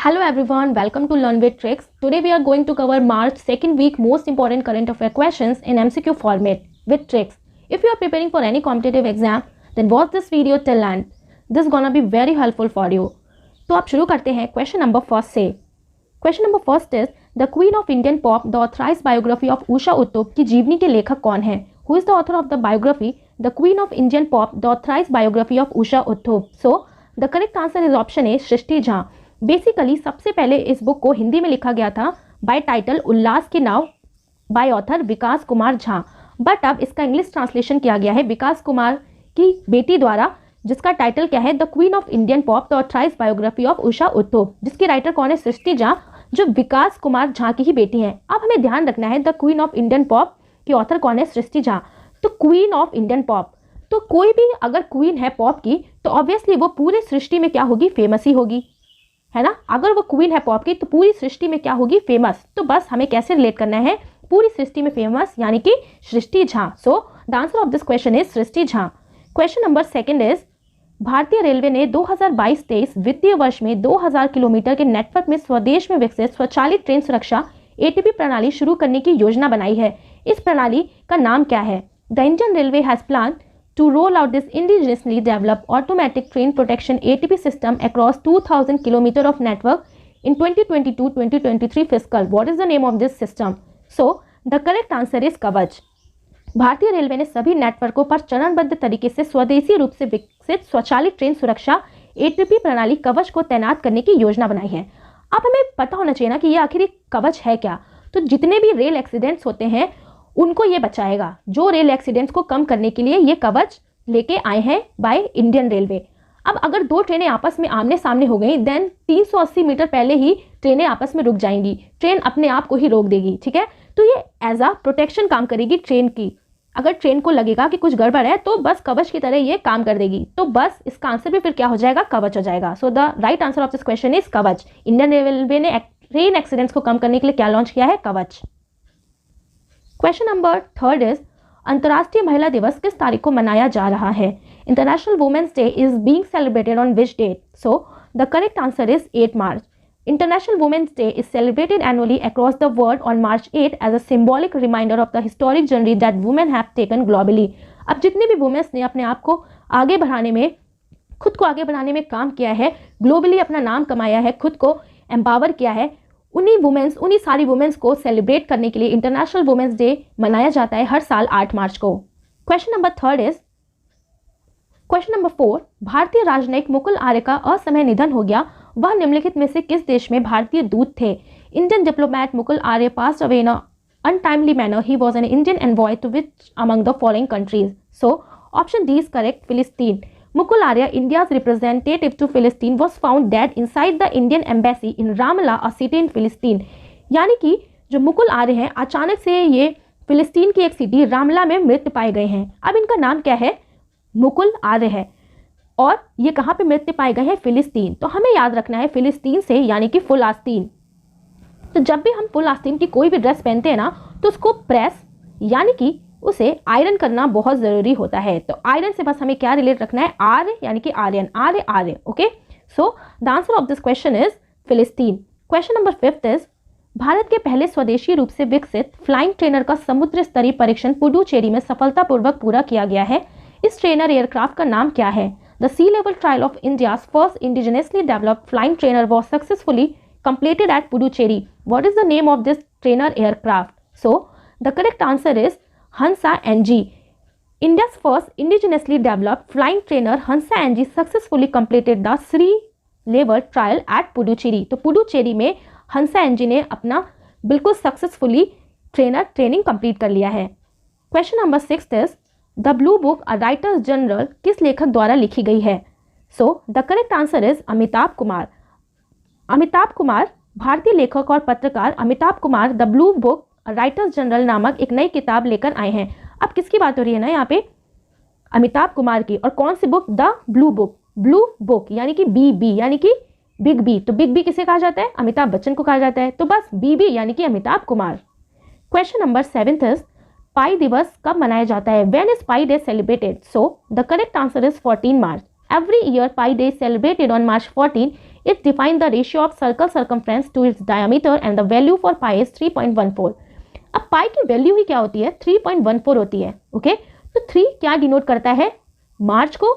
Hello everyone, welcome to Learn with Tricks. Today we are going to cover March second week most important current affair questions in MCQ format with tricks. If you are preparing for any competitive exam, then watch this video till end. This is gonna be very helpful for you. तो आप शुरू करते हैं question number first से. Question number first is the queen of Indian pop the authorised biography of Usha Uttup की जीवनी के लेखक कौन है? Who is the author of the biography the queen of Indian pop the authorised biography of Usha Uttup? So the correct answer is option A Srishti Jha. Basically सबसे पहले इस book को हिंदी में लिखा गया था बाय टाइटल उल्लास के नाव by author Vikas Kumar Jha, but अब इसका इंग्लिश ट्रांसलेशन किया गया है विकास कुमार की बेटी द्वारा, जिसका टाइटल क्या है the queen of Indian pop the authorised biography of Usha Uttup, जिसकी राइटर कौन है? सृष्टि झा, जो विकास कुमार झा की ही बेटी हैं. अब हमें ध्यान रखना है the queen of Indian pop की ऑथर कौन है? सृष्टि झा. तो क्वीन ऑफ इंडियन पॉप, तो कोई भी अगर क्वीन है पॉप की तो ऑब्वियसली वो पूरी सृष्टि में क्या होगी? फेमस ही होगी, है ना. अगर वो क्वीन है पॉप की तो पूरी सृष्टि में क्या होगी? फेमस. तो बस हमें कैसे रिलेट करना है? पूरी सृष्टि में फेमस यानी कि Srishti Jha. So the answer of this question is Srishti Jha. Question number second is भारतीय रेलवे ने 2022-23 वित्तीय वर्ष में 2000 किलोमीटर के नेटवर्क में स्वदेश में विकसित स्वचालित ट्रेन सुरक्षा एटीपी प्रणाली शुरू करने की योजना बनाई है. इस प्रणाली का नाम क्या है? The Indian railway has plan to roll out this indigenously developed automatic train protection ATP system across 2000 km of network in 2022-2023 fiscal. What is the name of this system? So the correct answer is कवच. भारतीय railway ने सभी नेटवर्कों पर चरणबद्ध तरीके से स्वदेशी रूप से विकसित स्वचालित ट्रेन सुरक्षा ATP प्रणाली कवच को तैनात करने की योजना बनाई है. अब हमें पता होना चाहिए ना कि ये आखिर कवच है क्या. तो जितने भी रेल एक्सीडेंट्स होते हैं उनको ये बचाएगा. जो रेल एक्सीडेंट्स को कम करने के लिए ये कवच लेके आए हैं बाय इंडियन रेलवे. अब अगर दो ट्रेनें आपस में आमने सामने हो गई देन 380 मीटर पहले ही ट्रेनें आपस में रुक जाएंगी. ट्रेन अपने आप को ही रोक देगी. ठीक है, तो ये एज अ प्रोटेक्शन काम करेगी ट्रेन की. अगर ट्रेन को लगेगा कि कुछ गड़बड़ है तो बस कवच की तरह ये काम कर देगी. तो बस इसका आंसर भी फिर क्या हो जाएगा? कवच हो जाएगा. So the right answer of this question is कवच. इंडियन रेलवे ने ट्रेन एक्सीडेंट्स को कम करने के लिए क्या लॉन्च किया है? कवच. क्वेश्चन नंबर थर्ड इज अंतर्राष्ट्रीय महिला दिवस किस तारीख को मनाया जा रहा है? International women's day is being celebrated on which date? So the correct answer is 8 March. International women's day is celebrated annually across the world on March 8 as a symbolic reminder of the historic journey that women have taken globally. अब जितने भी women's ने अपने आप को आगे बढ़ाने में, खुद को आगे बढ़ाने में काम किया है, ग्लोबली अपना नाम कमाया है, खुद को एम्पावर किया है, उन्हीं सारी वुमेन्स को सेलिब्रेट करने के लिए इंटरनेशनल वुमेन्स डे मनाया जाता है हर साल 8 मार्च को. Question number third is question number 4 भारतीय राजनयिक मुकुल आर्य का असमय निधन हो गया. वह निम्नलिखित में से किस देश में भारतीय दूत थे? Indian diplomat Mukul Arya passed away in an untimely manner. He was an Indian envoy to which among the following countries? So option D is correct. Philistine. Mukul Arya, India's representative to Philistine, was found dead inside the Indian embassy in Ramallah, a city in Philistine. यानी कि जो मुकुल आर्य हैं अचानक से ये फिलिस्तीन की एक सिटी रामला में मृत पाए गए हैं. अब इनका नाम क्या है? मुकुल आर्य है. और ये कहाँ पे मृत पाए गए हैं? फिलिस्तीन. तो हमें याद रखना है फिलिस्तीन से यानी कि फुल आस्तीन. तो जब भी हम फुल आस्तीन की कोई भी ड्रेस पहनते हैं ना तो उसको प्रेस यानी कि उसे आयरन करना बहुत ज़रूरी होता है. तो आयरन से बस हमें क्या रिलेट रखना है? आर्य यानी कि Aryan, Arya Arya. Okay, so the answer of this question is Palestine. Question number 5 is Bharat के पहले स्वदेशी रूप से विकसित फ्लाइंग ट्रेनर का समुद्र स्तरीय परीक्षण पुडुचेरी में सफलतापूर्वक पूरा किया गया है. इस ट्रेनर एयरक्राफ्ट का नाम क्या है? The sea level trial of India's first indigenously developed flying trainer was successfully completed at Puducherry. What is the name of this trainer aircraft? So the correct answer is Hansa NG. India's first indigenously developed flying trainer Hansa NG successfully completed the three-level trial at Puducherry. तो पुडुचेरी में हंसा NG ने अपना बिल्कुल successfully training complete कर लिया है. Question number 6 is the blue book a writers general किस लेखक द्वारा लिखी गई है? So the correct answer is Amitabh Kumar. Amitabh Kumar भारतीय लेखक और पत्रकार Amitabh Kumar the blue book writers general नामक एक नई किताब लेकर आए हैं. अब किसकी बात हो रही है ना यहाँ पे? अमिताभ कुमार की. और कौन सी book? The blue book. Blue book यानी कि बी यानी कि बिग बी. तो बिग बी किसे कहा जाता है? अमिताभ बच्चन को कहा जाता है. तो बस बी यानी कि Amitabh Kumar. Question number 7 is pi दिवस कब मनाया जाता है? When is pi day celebrated? So the correct answer is 14 March. Every year Pi Day is celebrated on March 14. It defines the ratio of circle circumference to its diameter and the value for pi is 3.14. अब पाई की value ही क्या होती है, 3.14 होती है. Okay, तो 3 क्या denote करता है, मार्च को,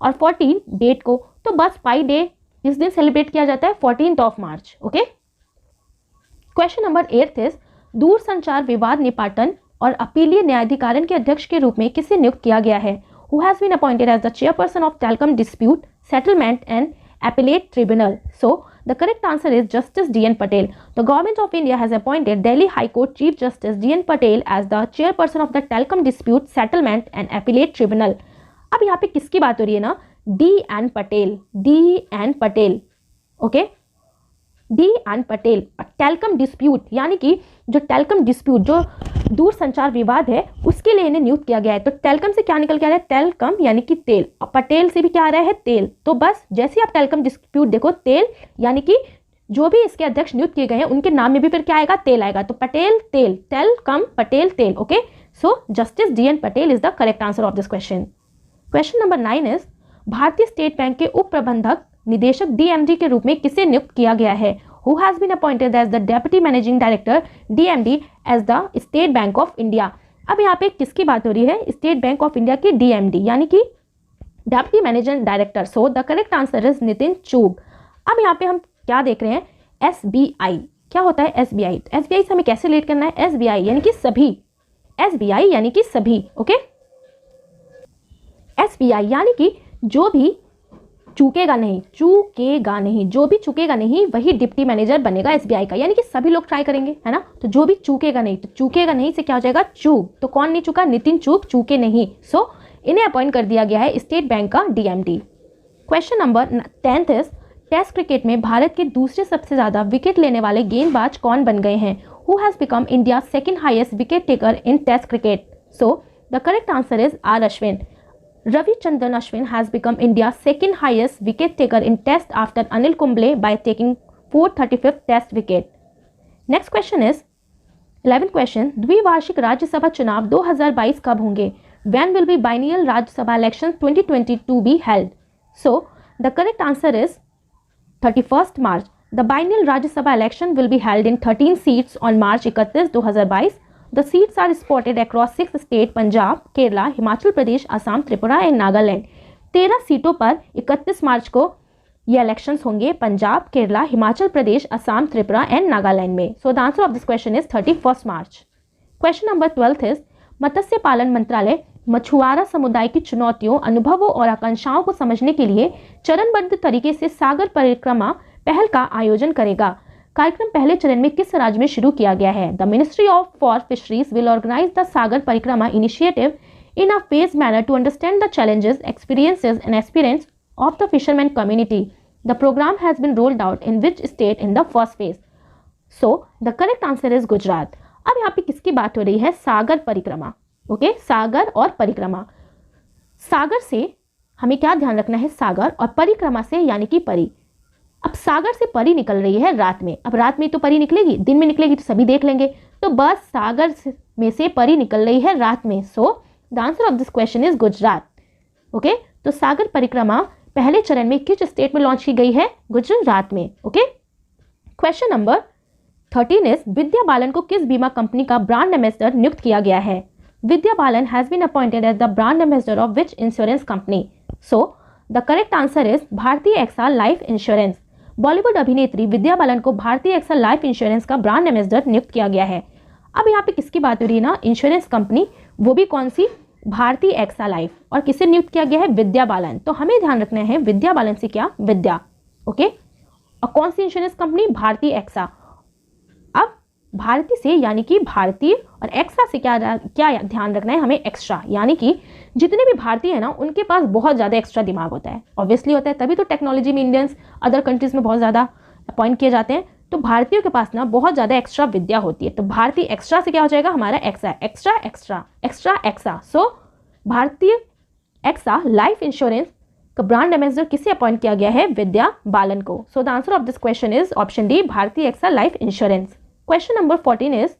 और 14 डेट को. तो बस पाई डे इस दिन सेलिब्रेट किया जाता है 14th of March. Okay, question number 8 is दूरसंचार विवाद निपाटन और अपीलीय न्यायाधिकरण के अध्यक्ष के रूप में किसे नियुक्त किया गया है. Who has been appointed as the chairperson of Telecom Dispute Settlement and Appellate Tribunal? So the correct answer is Justice D.N. Patel. The government of India has appointed Delhi High Court Chief Justice D.N. Patel as the chairperson of the Telecom Dispute Settlement and Appellate Tribunal. अब यहाँ पे किसकी बात हो रही है ना, D.N. Patel, D.N. Patel. Okay, D.N. Patel. Talcum dispute यानी कि जो टेलकम डिस्प्यूट, जो दूरसंचार विवाद है, उसके लिए इन्हें नियुक्त किया गया है. तो टेलकम से क्या निकल के आ रहा है, टेलकम यानी कि तेल, और पटेल से भी क्या आ रहा है, तेल. तो बस जैसे ही आप टेलकम डिस्प्यूट देखो, तेल यानी कि जो भी इसके अध्यक्ष नियुक्त किए गए हैं उनके नाम में भी फिर क्या आएगा, तेल आएगा. तो पटेल तेल, टेलकम पटेल तेल. Okay, so justice D.N. Patel is the correct answer of this question. Question number 9 is भारतीय स्टेट बैंक के उप प्रबंधक निदेशक DMD के रूप में किसे नियुक्त किया गया है. Who has been appointed as the Deputy Managing Director DMD as the State Bank of India? अब यहाँ पे किसकी बात हो रही है, स्टेट बैंक ऑफ इंडिया की DMD यानी कि Deputy Managing Director. So the correct answer is Nitin चूग. अब यहाँ पे हम क्या देख रहे हैं, SBI. क्या होता है SBI? SBI से हमें कैसे रिलेट करना है, SBI यानी कि सभी, SBI यानी कि सभी. ओके, SBI यानी कि जो भी चूकेगा नहीं, चूकेगा नहीं, जो भी चूकेगा नहीं वही डिप्टी मैनेजर बनेगा SBI का. यानी कि सभी लोग ट्राई करेंगे, है ना. तो जो भी चूकेगा नहीं, तो चूकेगा नहीं से क्या हो जाएगा, चूक. तो कौन नहीं चूका, नितिन चूक, चूके नहीं. सो इन्हें अपॉइंट कर दिया गया है स्टेट बैंक का DMD. Question number 10 is test cricket में भारत के दूसरे सबसे ज्यादा विकेट लेने वाले गेंदबाज कौन बन गए हैं. Who has become India second highest wicket taker in test cricket. So the correct answer is R. Ashwin. Ravichandran Ashwin has become India's second highest wicket taker in Test after Anil Kumble by taking 435th Test wicket. Next question is 11th question. द्विवार्षिक राज्यसभा चुनाव 2022 कब होंगे. When will be biennial Rajya Sabha elections 2022 be held? So the correct answer is 31st March. The biennial Rajya Sabha election will be held in 13 seats on March 31, 2022. The seats are spotted across 6 states: Punjab, Kerala, Himachal Pradesh, Assam, Tripura and Nagaland. 13 सीटों पर 31 मार्च को ये elections होंगे, Punjab, Kerala, Himachal Pradesh, Assam, Tripura and Nagaland में. So the answer of this question is 31 March. Question number 12 is मत्स्य पालन मंत्रालय मछुआरा समुदाय की चुनौतियों, अनुभवों और आकांक्षाओं को समझने के लिए चरणबद्ध तरीके से सागर परिक्रमा पहल का आयोजन करेगा. कार्यक्रम पहले चरण में किस राज्य में शुरू किया गया है. The ministry of for fisheries will organise the Sagar Parikrama initiative in a phased manner to understand the challenges, experiences and aspirations of the fishermen community. The program has been rolled out in which state in the first phase? So the correct answer is Gujarat. अब यहाँ पे किसकी बात हो रही है, सागर परिक्रमा. Okay, सागर और परिक्रमा. सागर से हमें क्या ध्यान रखना है, सागर, और परिक्रमा से यानी कि परी. अब सागर से परी निकल रही है रात में. अब रात में तो परी निकलेगी, दिन में निकलेगी तो सभी देख लेंगे. तो बस सागर में से परी निकल रही है रात में. So the answer of this question is Gujarat. Okay, तो सागर परिक्रमा पहले चरण में किस स्टेट में लॉन्च की गई है, गुजरात में. ओके, क्वेश्चन नंबर 13 इज विद्या बालन को किस बीमा कंपनी का ब्रांड एम्बेसडर नियुक्त किया गया है. Vidya Balan has been appointed as the brand ambassador of which insurance company. So the correct answer is Bharti AXA life insurance. Bollywood अभिनेत्री विद्या बालन को भारतीय एक्सा लाइफ इंश्योरेंस का ब्रांड एम्बेसडर नियुक्त किया गया है. अब यहाँ पे किसकी बात हो रही है ना, इंश्योरेंस कंपनी, वो भी कौन सी, भारतीय एक्सा लाइफ. और किसे नियुक्त किया गया है, विद्या बालन. तो हमें ध्यान रखना है विद्या बालन से क्या, विद्या. ओके, और कौन सी इंश्योरेंस कंपनी, भारतीय एक्सा. अब भारतीय से यानी कि भारतीय, और एक्सा से क्या ध्यान रखना है हमें, एक्स्ट्रा. यानी कि जितने भी भारतीय है ना उनके पास बहुत ज़्यादा एक्स्ट्रा दिमाग होता है. ऑब्वियसली होता है, तभी तो टेक्नोलॉजी में इंडियंस अदर कंट्रीज में बहुत ज़्यादा अपॉइंट किए जाते हैं. तो भारतीयों के पास ना बहुत ज़्यादा एक्स्ट्रा विद्या होती है. तो भारतीय एक्स्ट्रा से क्या हो जाएगा हमारा, AXA, extra extra extra AXA. So Bharti AXA life insurance का ब्रांड एम्बेसडर किसे अपॉइंट किया गया है, विद्या बालन को. So the answer of this question is option D, Bharti AXA life insurance. Question number 14 is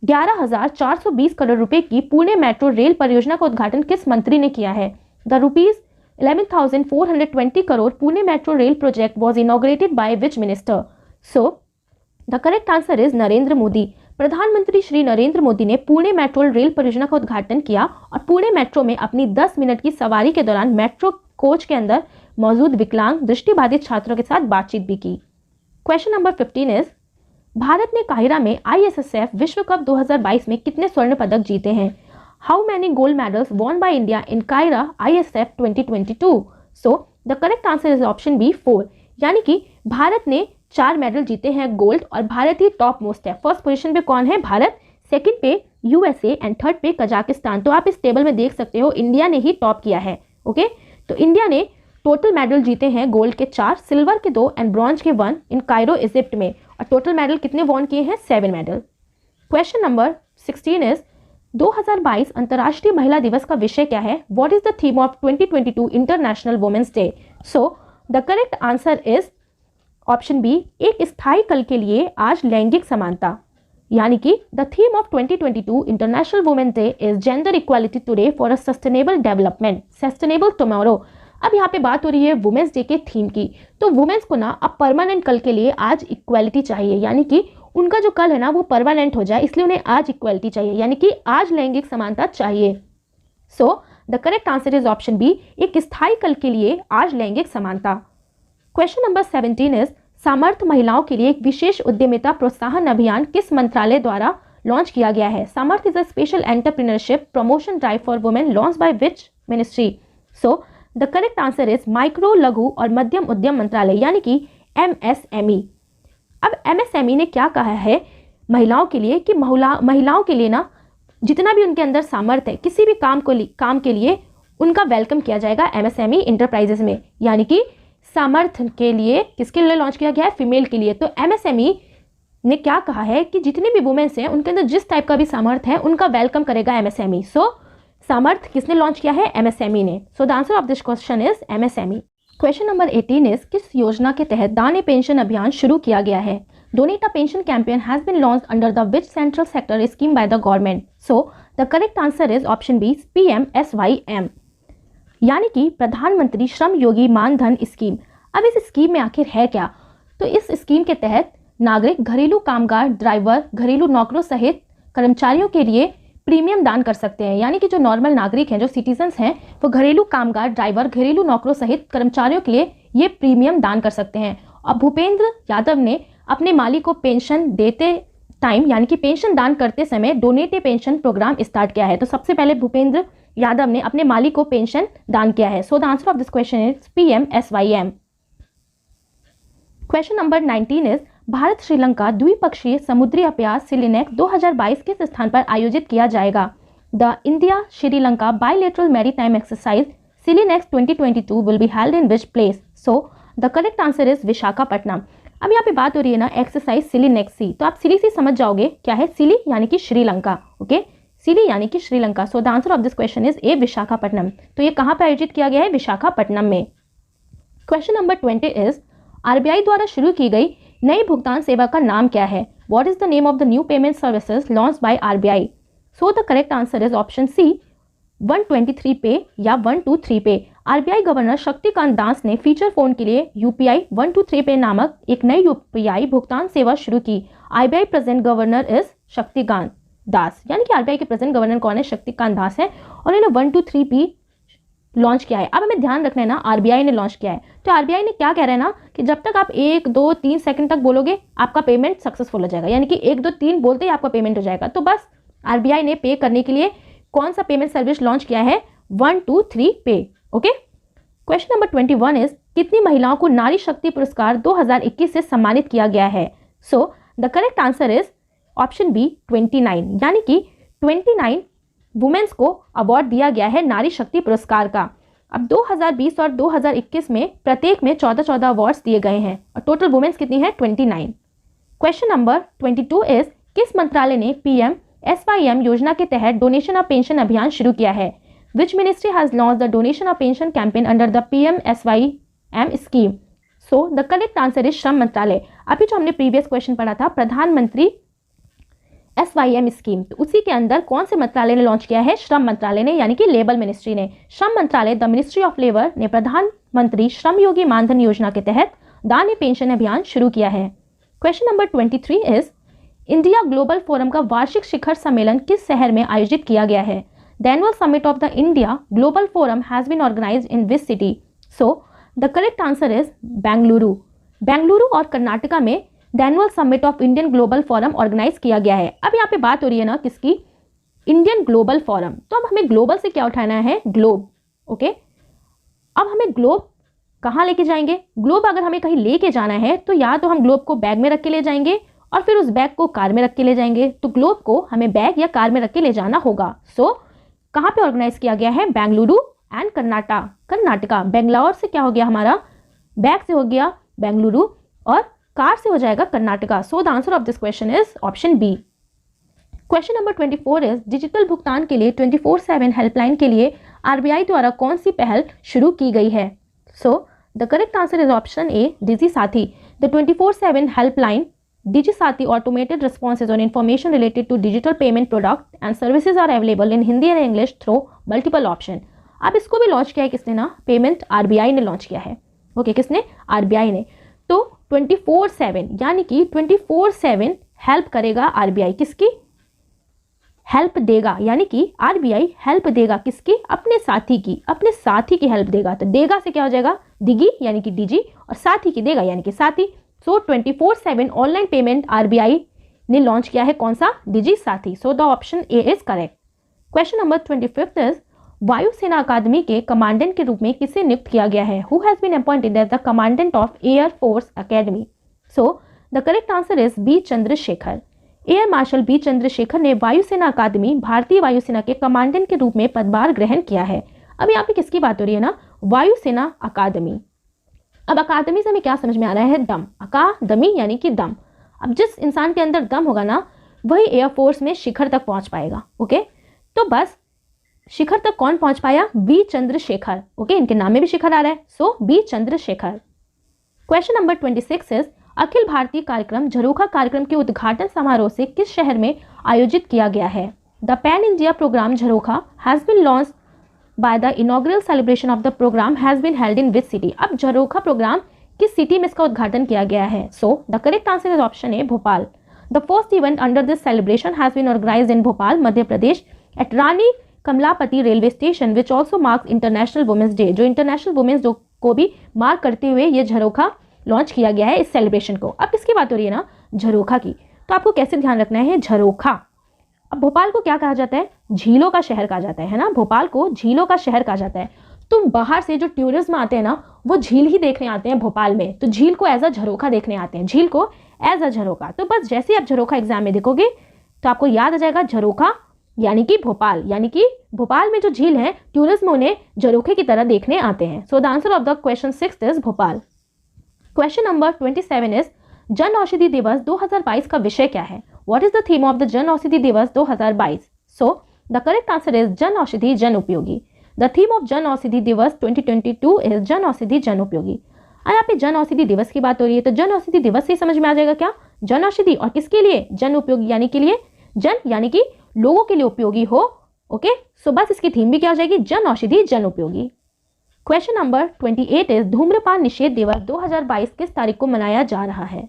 11,420 crore रुपए की पुणे मेट्रो रेल परियोजना का उद्घाटन किस मंत्री ने किया है. The rupees 11,420 crore Pune Metro Rail project was inaugurated by which minister? So, the correct answer is Narendra Modi. प्रधानमंत्री श्री नरेंद्र मोदी ने पुणे मेट्रो रेल परियोजना का उद्घाटन किया और पुणे मेट्रो में अपनी 10 मिनट की सवारी के दौरान मेट्रो कोच के अंदर मौजूद विकलांग दृष्टिबाधित छात्रों के साथ बातचीत भी की। क्वेश्चन नंबर 15 इज भारत ने काहिरा में ISSF विश्व कप 2022 में कितने स्वर्ण पदक जीते हैं? How many gold medals won by India in काहिरा ISSF 2022? So the correct answer is option B 4, यानी कि भारत ने 4 मेडल जीते हैं गोल्ड और भारत ही टॉप मोस्ट है। फर्स्ट पोजीशन पे कौन है? भारत, सेकंड पे USA एंड थर्ड पे कजाकिस्तान। तो आप इस टेबल में देख सकते हो इंडिया ने ही टॉप किया है। ओके, तो इंडिया ने टोटल मेडल जीते हैं गोल्ड के 4, सिल्वर के 2 एंड ब्रॉन्ज के 1 इन कायरो इजिप्ट में, और टोटल मेडल कितने वॉन किए हैं? 7 मेडल। क्वेश्चन नंबर 16 इज 2022 अंतर्राष्ट्रीय महिला दिवस का विषय क्या है? What is the theme of 2022 international women's day? So the correct answer is option B, एक स्थायी कल के लिए आज लैंगिक समानता, यानी कि the theme of 2022 international women's day is gender equality today for a sustainable development, sustainable tomorrow. अब यहाँ पे बात हो रही है वुमेन्स डे के थीम की, तो वुमेन्स को ना अब परमानेंट कल के लिए आज इक्वालिटी चाहिए, यानी कि उनका जो कल है ना वो परमानेंट हो जाए, इसलिए उन्हें आज इक्वालिटी चाहिए, यानी कि आज लैंगिक समानता चाहिए। So the correct answer is option B, एक स्थायी कल के लिए आज लैंगिक समानता। क्वेश्चन नंबर 17 इज सामर्थ्य महिलाओं के लिए एक विशेष उद्यमिता प्रोत्साहन अभियान किस मंत्रालय द्वारा लॉन्च किया गया है? सामर्थ्य is a special entrepreneurship promotion drive for women launch by which ministry? So the correct answer is micro, लघु और मध्यम उद्यम मंत्रालय, यानी कि MSME। अब MSME ने क्या कहा है महिलाओं के लिए कि महिलाओं के लिए ना जितना भी उनके अंदर सामर्थ्य है किसी भी काम के लिए उनका वेलकम किया जाएगा MSME इंटरप्राइजेस में, यानी कि सामर्थ्य के लिए किसके लिए लॉन्च किया गया है? फीमेल के लिए। तो MSME ने क्या कहा है कि जितने भी वुमेन्स हैं उनके अंदर जिस टाइप का भी सामर्थ्य है उनका वेलकम करेगा MSME। सो सामर्थ्य किसने लॉन्च किया है? MSME ने। सो the answer of this question is MSME। Question number 18 is किस योजना के तहत दान ए पेंशन अभियान शुरू किया गया है? Donate a pension campaign has been launched under the which central sector scheme by the government? So the correct answer is option B, PMSYM, यानी कि प्रधानमंत्री श्रम योगी मानधन स्कीम। अब इस स्कीम में आखिर है क्या? तो इस स्कीम के तहत नागरिक, घरेलू कामगार, ड्राइवर, घरेलू नौकरों सहित कर्मचारियों के लिए प्रीमियम दान कर सकते हैं, यानी कि जो नॉर्मल नागरिक हैं, जो सिटीजन्स हैं, वो घरेलू कामगार, ड्राइवर, घरेलू नौकरों सहित कर्मचारियों के लिए ये प्रीमियम दान कर सकते हैं। और भूपेंद्र यादव ने अपने मालिक को पेंशन देते टाइम, यानी कि पेंशन दान करते समय डोनेट ए पेंशन प्रोग्राम स्टार्ट किया है। तो सबसे पहले भूपेंद्र यादव ने अपने मालिक को पेंशन दान किया है। So the answer of this question is PMSYM। Question number 19 is Bharat Sri Lanka द्विपक्षीय समुद्री अभ्यास सिलिनेक्स 2022 किस स्थान पर आयोजित किया जाएगा? The India Sri Lanka bilateral maritime exercise सिलिनेक्स 2022 will be held in which place? So the correct answer is Visakhapatnam. अब यहाँ पे बात हो रही है ना एक्सरसाइज सिलिनेक्स सी, तो आप सिली से समझ जाओगे क्या है सिली, यानी कि श्रीलंका। ओके, सिली यानी कि श्रीलंका। सो the answer of this question is a, Visakhapatnam. तो ये कहाँ पर आयोजित किया गया है? विशाखापट्टनम में। क्वेश्चन नंबर 20 इज RBI द्वारा शुरू की गई नई भुगतान सेवा का नाम क्या है? What is the name of the new payment services launch by RBI? So the correct answer is option C, 123 pay या 123 पे। RBI गवर्नर शक्तिकांत दास ने फीचर फोन के लिए UPI 123 पे नामक एक नई UPI भुगतान सेवा शुरू की। RBI present governor is Shaktikanta Das, यानी कि RBI के प्रेजेंट गवर्नर कौन है? शक्तिकांत दास है, और इन्हें 123 पे लॉन्च किया है। अब हमें ध्यान रखना है ना, RBI ने लॉन्च किया है, तो RBI ने क्या कह रहा है ना कि जब तक आप 1, 2, 3 सेकंड तक बोलोगे आपका पेमेंट सक्सेसफुल हो जाएगा, यानी कि 1, 2, 3 बोलते ही आपका पेमेंट हो जाएगा। तो बस RBI ने पे करने के लिए कौन सा पेमेंट सर्विस लॉन्च किया है? 123 पे। ओके, क्वेश्चन नंबर 21 इज कितनी महिलाओं को नारी शक्ति पुरस्कार 2021 से सम्मानित किया गया है? So the correct answer is option B, 29, यानी कि 29 वुमेन्स को अवार्ड दिया गया है नारी शक्ति पुरस्कार का। अब 2020 और 2021 में प्रत्येक में 14 अवार्ड्स दिए गए हैं, और टोटल वुमेन्स कितनी है? 29। क्वेश्चन नंबर 22 इज किस मंत्रालय ने PMSYM योजना के तहत डोनेशन ऑफ पेंशन अभियान शुरू किया है? Which ministry has launch the donation of pension campaign under the PMSYM scheme? So the correct answer is श्रम मंत्रालय। अभी जो हमने प्रीवियस क्वेश्चन पढ़ा था, प्रधानमंत्री SYM स्कीम, तो उसी के अंदर कौन से मंत्रालय ने लॉन्च किया है? श्रम मंत्रालय ने, यानी कि लेबर मिनिस्ट्री ने। श्रम मंत्रालय द मिनिस्ट्री ऑफ लेबर ने प्रधानमंत्री श्रम योगी मानधन योजना के तहत दान पेंशन अभियान शुरू किया है। Question number 23 is India global forum का वार्षिक शिखर सम्मेलन किस शहर में आयोजित किया गया है? The annual summit of the India global forum has been organised in which city? So the correct answer is Bengaluru. Bengaluru और कर्नाटका में the annual summit of Indian global forum organise किया गया है। अब यहाँ पे बात हो रही है ना किसकी? Indian global forum. तो अब हमें ग्लोबल से क्या उठाना है? ग्लोब। ओके, अब हमें ग्लोब कहाँ लेके जाएंगे? ग्लोब अगर हमें कहीं लेके जाना है तो या तो हम ग्लोब को बैग में रख के ले जाएंगे और फिर उस बैग को कार में रख के ले जाएंगे। तो ग्लोब को हमें बैग या कार में रख के ले जाना होगा। सो कहाँ पे ऑर्गेनाइज किया गया है? बेंगलुरु एंड कर्नाटका। बेंगलोर से क्या हो गया हमारा? बैग से हो गया बेंगलुरु और कार से हो जाएगा Karnataka. So the answer of this question is option B. Question number 24 is digital भुगतान के लिए 24/7 हेल्पलाइन के लिए RBI द्वारा कौन सी पहल शुरू की गई है? So the correct answer is option A, Digi Saathi. The 24/7 helpline Digi Sati automated responses on information related to digital payment product and services are available in Hindi and English through multiple option। अब इसको भी launch किया है किसने ना? Payment RBI ने launch किया है। ओके, किसने? RBI ने। तो 24/7 यानी कि 24/7 हेल्प करेगा RBI। किसकी हेल्प देगा? यानी कि RBI हेल्प देगा किसकी? अपने साथी की। अपने साथी की हेल्प देगा। तो देगा से क्या हो जाएगा? दिगी यानी कि डिजी, और साथी की देगा यानी कि साथी। सो 24/7 ऑनलाइन पेमेंट RBI ने लॉन्च किया है। कौन सा? डिजी साथी। So the option A is correct. Question number 25 is वायुसेना अकादमी के कमांडेंट के रूप में किसे नियुक्त किया गया है? Who has been appointed as the commandant of air force academy? So the correct answer is B Chandrashekhar. Air marshal B Chandrashekhar ने वायुसेना अकादमी भारतीय वायुसेना के कमांडेंट के रूप में पदभार ग्रहण किया है। अब यहाँ पे किसकी बात हो रही है ना? वायुसेना अकादमी। अब अकादमी से हमें क्या समझ में आ रहा है? दम। अकादमी यानी कि दम। अब जिस इंसान के अंदर दम होगा ना वही एयरफोर्स में शिखर तक पहुंच पाएगा। ओके, तो बस शिखर तक कौन पहुंच पाया? बी चंद्रशेखर। ओके, इनके नाम में भी शिखर आ रहा है। So B Chandrashekhar. Question number 26 is अखिल भारतीय कार्यक्रम झरोखा कार्यक्रम के उद्घाटन समारोह से किस शहर में आयोजित किया गया है? The pan India programme Jharokha has been launched by the inaugural celebration of the program has been held in which city? अब झरोखा प्रोग्राम किस सिटी में इसका उद्घाटन किया गया है? So the correct answer is option A, Bhopal. The first event under this celebration has been organised in Bhopal, Madhya Pradesh at Rani Kamlapati railway station which also marks international women's day. जो international women's day को भी मार्क करते हुए ये झरोखा लॉन्च किया गया है, इस सेलिब्रेशन को। अब किसकी बात हो रही है ना? झरोखा की। तो आपको कैसे ध्यान रखना है? झरोखा। अब भोपाल को क्या कहा जाता है? झीलों का शहर कहा जाता है ना? भोपाल को झीलों का शहर कहा जाता है। तो बाहर से जो टूरिज्म आते हैं ना वो झील ही देखने आते हैं भोपाल में, तो झील को एज अ झरोखा देखने आते हैं, झील को एज अ झरोखा। तो बस जैसे आप झरोखा एग्जाम में देखोगे तो आपको याद आ जाएगा झरोखा यानी कि भोपाल, यानी कि भोपाल में जो झील है टूरिज्म उन्हें झरोखे की तरह देखने आते हैं। सो the answer of the question 6 is Bhopal. Question number 27 is Jan Aushadhi दिवस 2022 का विषय क्या है? What is the theme of the Jan Aushadhi दिवस 2022? So the correct answer is Jan Aushadhi जन उपयोगी। The theme of Jan Aushadhi दिवस 2022 is जन औषधि जन उपयोगी। यहाँ पे जन औषधि दिवस की बात हो रही है तो जन औषधि दिवस से समझ में आ जाएगा क्या? जन औषधि और किसके लिए? जन उपयोगी यानी के लिए, जन यानी कि लोगों के लिए उपयोगी हो। ओके, सो बस इसकी थीम भी क्या हो जाएगी? जन औषधि जन उपयोगी। क्वेश्चन नंबर 28 इज धूम्रपान निषेध दिवस 2022 किस तारीख को मनाया जा रहा है?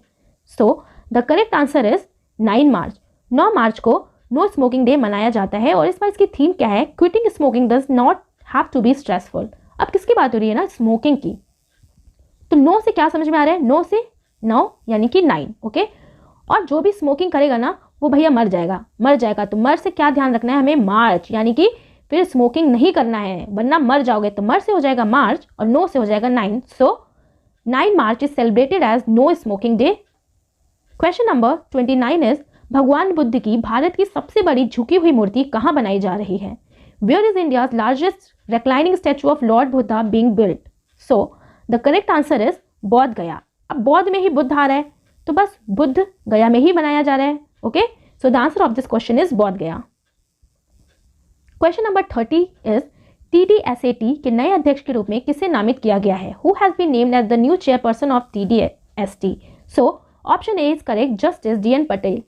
So the correct answer is 9 मार्च। 9 मार्च को नो स्मोकिंग डे मनाया जाता है और इस बार इसकी थीम क्या है? Quitting smoking does not have to be stressful. अब किसकी बात हो रही है ना? स्मोकिंग की। तो नो से क्या समझ में आ रहा है? नो से 9 यानी कि 9। ओके, और जो भी स्मोकिंग करेगा ना वो भैया मर जाएगा, मर जाएगा। तो मर से क्या ध्यान रखना है हमें? मार्च, यानी कि फिर स्मोकिंग नहीं करना है वरना मर जाओगे। तो मर से हो जाएगा मार्च और नो से हो जाएगा 9। So 9 March is celebrated as no smoking day. Question number 29 is भगवान बुद्ध की भारत की सबसे बड़ी झुकी हुई मूर्ति कहाँ बनाई जा रही है? Where is India's largest reclining statue of lord Buddha being built? So the correct answer is Bodh Gaya. अब बौद्ध में ही बुद्ध आ रहा है तो बस बुद्ध गया में ही बनाया जा रहा है। Okay, so the answer of this question is Bodh गया। क्वेश्चन नंबर 30 इज TDSAT के नए अध्यक्ष के रूप में किसे नामित किया गया है? Who has been named as the new chairperson of TDST? So option A is correct, justice DN Patel.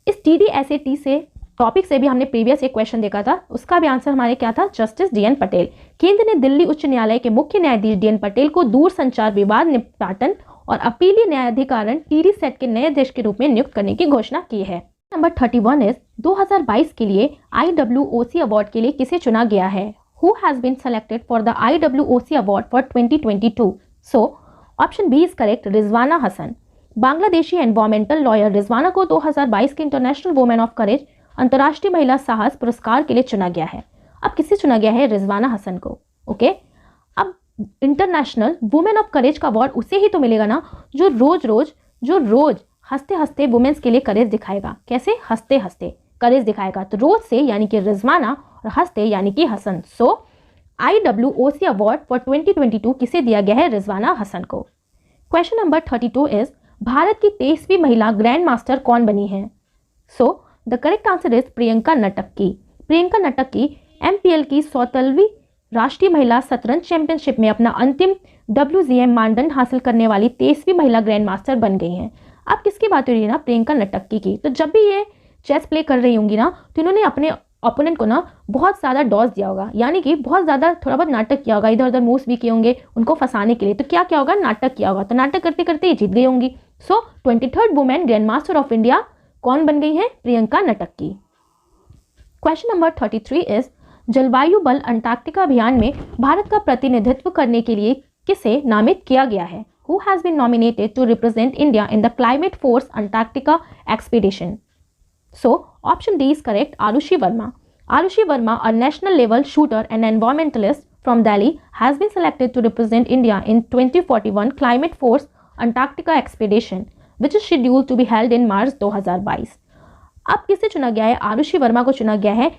इस TDSAT से टॉपिक से भी हमने प्रीवियस एक क्वेश्चन देखा था, उसका भी आंसर हमारे क्या था, जस्टिस DN पटेल। केंद्र ने दिल्ली उच्च न्यायालय के मुख्य न्यायाधीश DN पटेल को दूर संचार विवाद निपटान और अपीलीय न्यायाधिकरण TDSAT के नए अध्यक्ष के रूप में नियुक्त करने की घोषणा की है। नंबर 31 इज 2022 के लिए IWOC अवार्ड के लिए किसे चुना गया है? Who has been selected for the IWOC award for 2022? So option B is correct, Rizwana Hasan. Bangladeshi environmental lawyer Rizwana को 2022 के इंटरनेशनल वुमेन ऑफ करेज अंतर्राष्ट्रीय महिला साहस पुरस्कार के लिए चुना गया है। अब किसे चुना गया है? रिजवाना हसन को। ओके, अब इंटरनेशनल वुमेन ऑफ करेज का अवार्ड उसे ही तो मिलेगा ना जो रोज हंसते हंसते वुमेन्स के लिए करेज दिखाएगा। कैसे? हंसते हंसते करेज दिखाएगा। तो रोज से यानी कि रिजवाना और हंसते यानी कि हसन। सो IWOC अवार्ड फॉर 2022 किसे दिया गया है? रिजवाना हसन को। क्वेश्चन नंबर 32 इज भारत की 23वीं महिला ग्रैंड मास्टर कौन बनी है? So the correct answer is Priyanka Nutakki. Priyanka Nutakki MPL की 100वीं राष्ट्रीय महिला शतरंज चैंपियनशिप में अपना अंतिम WGM मानदंड हासिल करने वाली 23वीं महिला ग्रैंड मास्टर बन गई हैं। अब किसकी बात हो रही है ना? प्रियंका नटक्की की। तो जब भी ये चेस प्ले कर रही होंगी ना तो इन्होंने अपने ओपोनेंट को ना बहुत ज़्यादा डॉज दिया होगा, यानी कि बहुत ज़्यादा थोड़ा बहुत नाटक किया होगा, इधर उधर मूव्स भी किए होंगे उनको फंसाने के लिए। तो क्या क्या होगा? नाटक किया होगा। तो नाटक करते करते ये जीत गई होंगी। सो 23rd women grand master of India कौन बन गई है? प्रियंका नटक्की। क्वेश्चन नंबर 33 इज जलवायु बल अंटार्कटिका अभियान में भारत का प्रतिनिधित्व करने के लिए किसे नामित किया गया है? Who has been nominated to represent India in the Climate Force Antarctica expedition? So, option D is correct, Arushi Verma. Arushi Verma, a national level shooter and environmentalist from Delhi, has been selected to represent India in 2041 Climate Force Antarctica expedition, which is scheduled to be held in March 2022. अब किसे चुना गया है? आरुषि वर्मा को चुना गया है,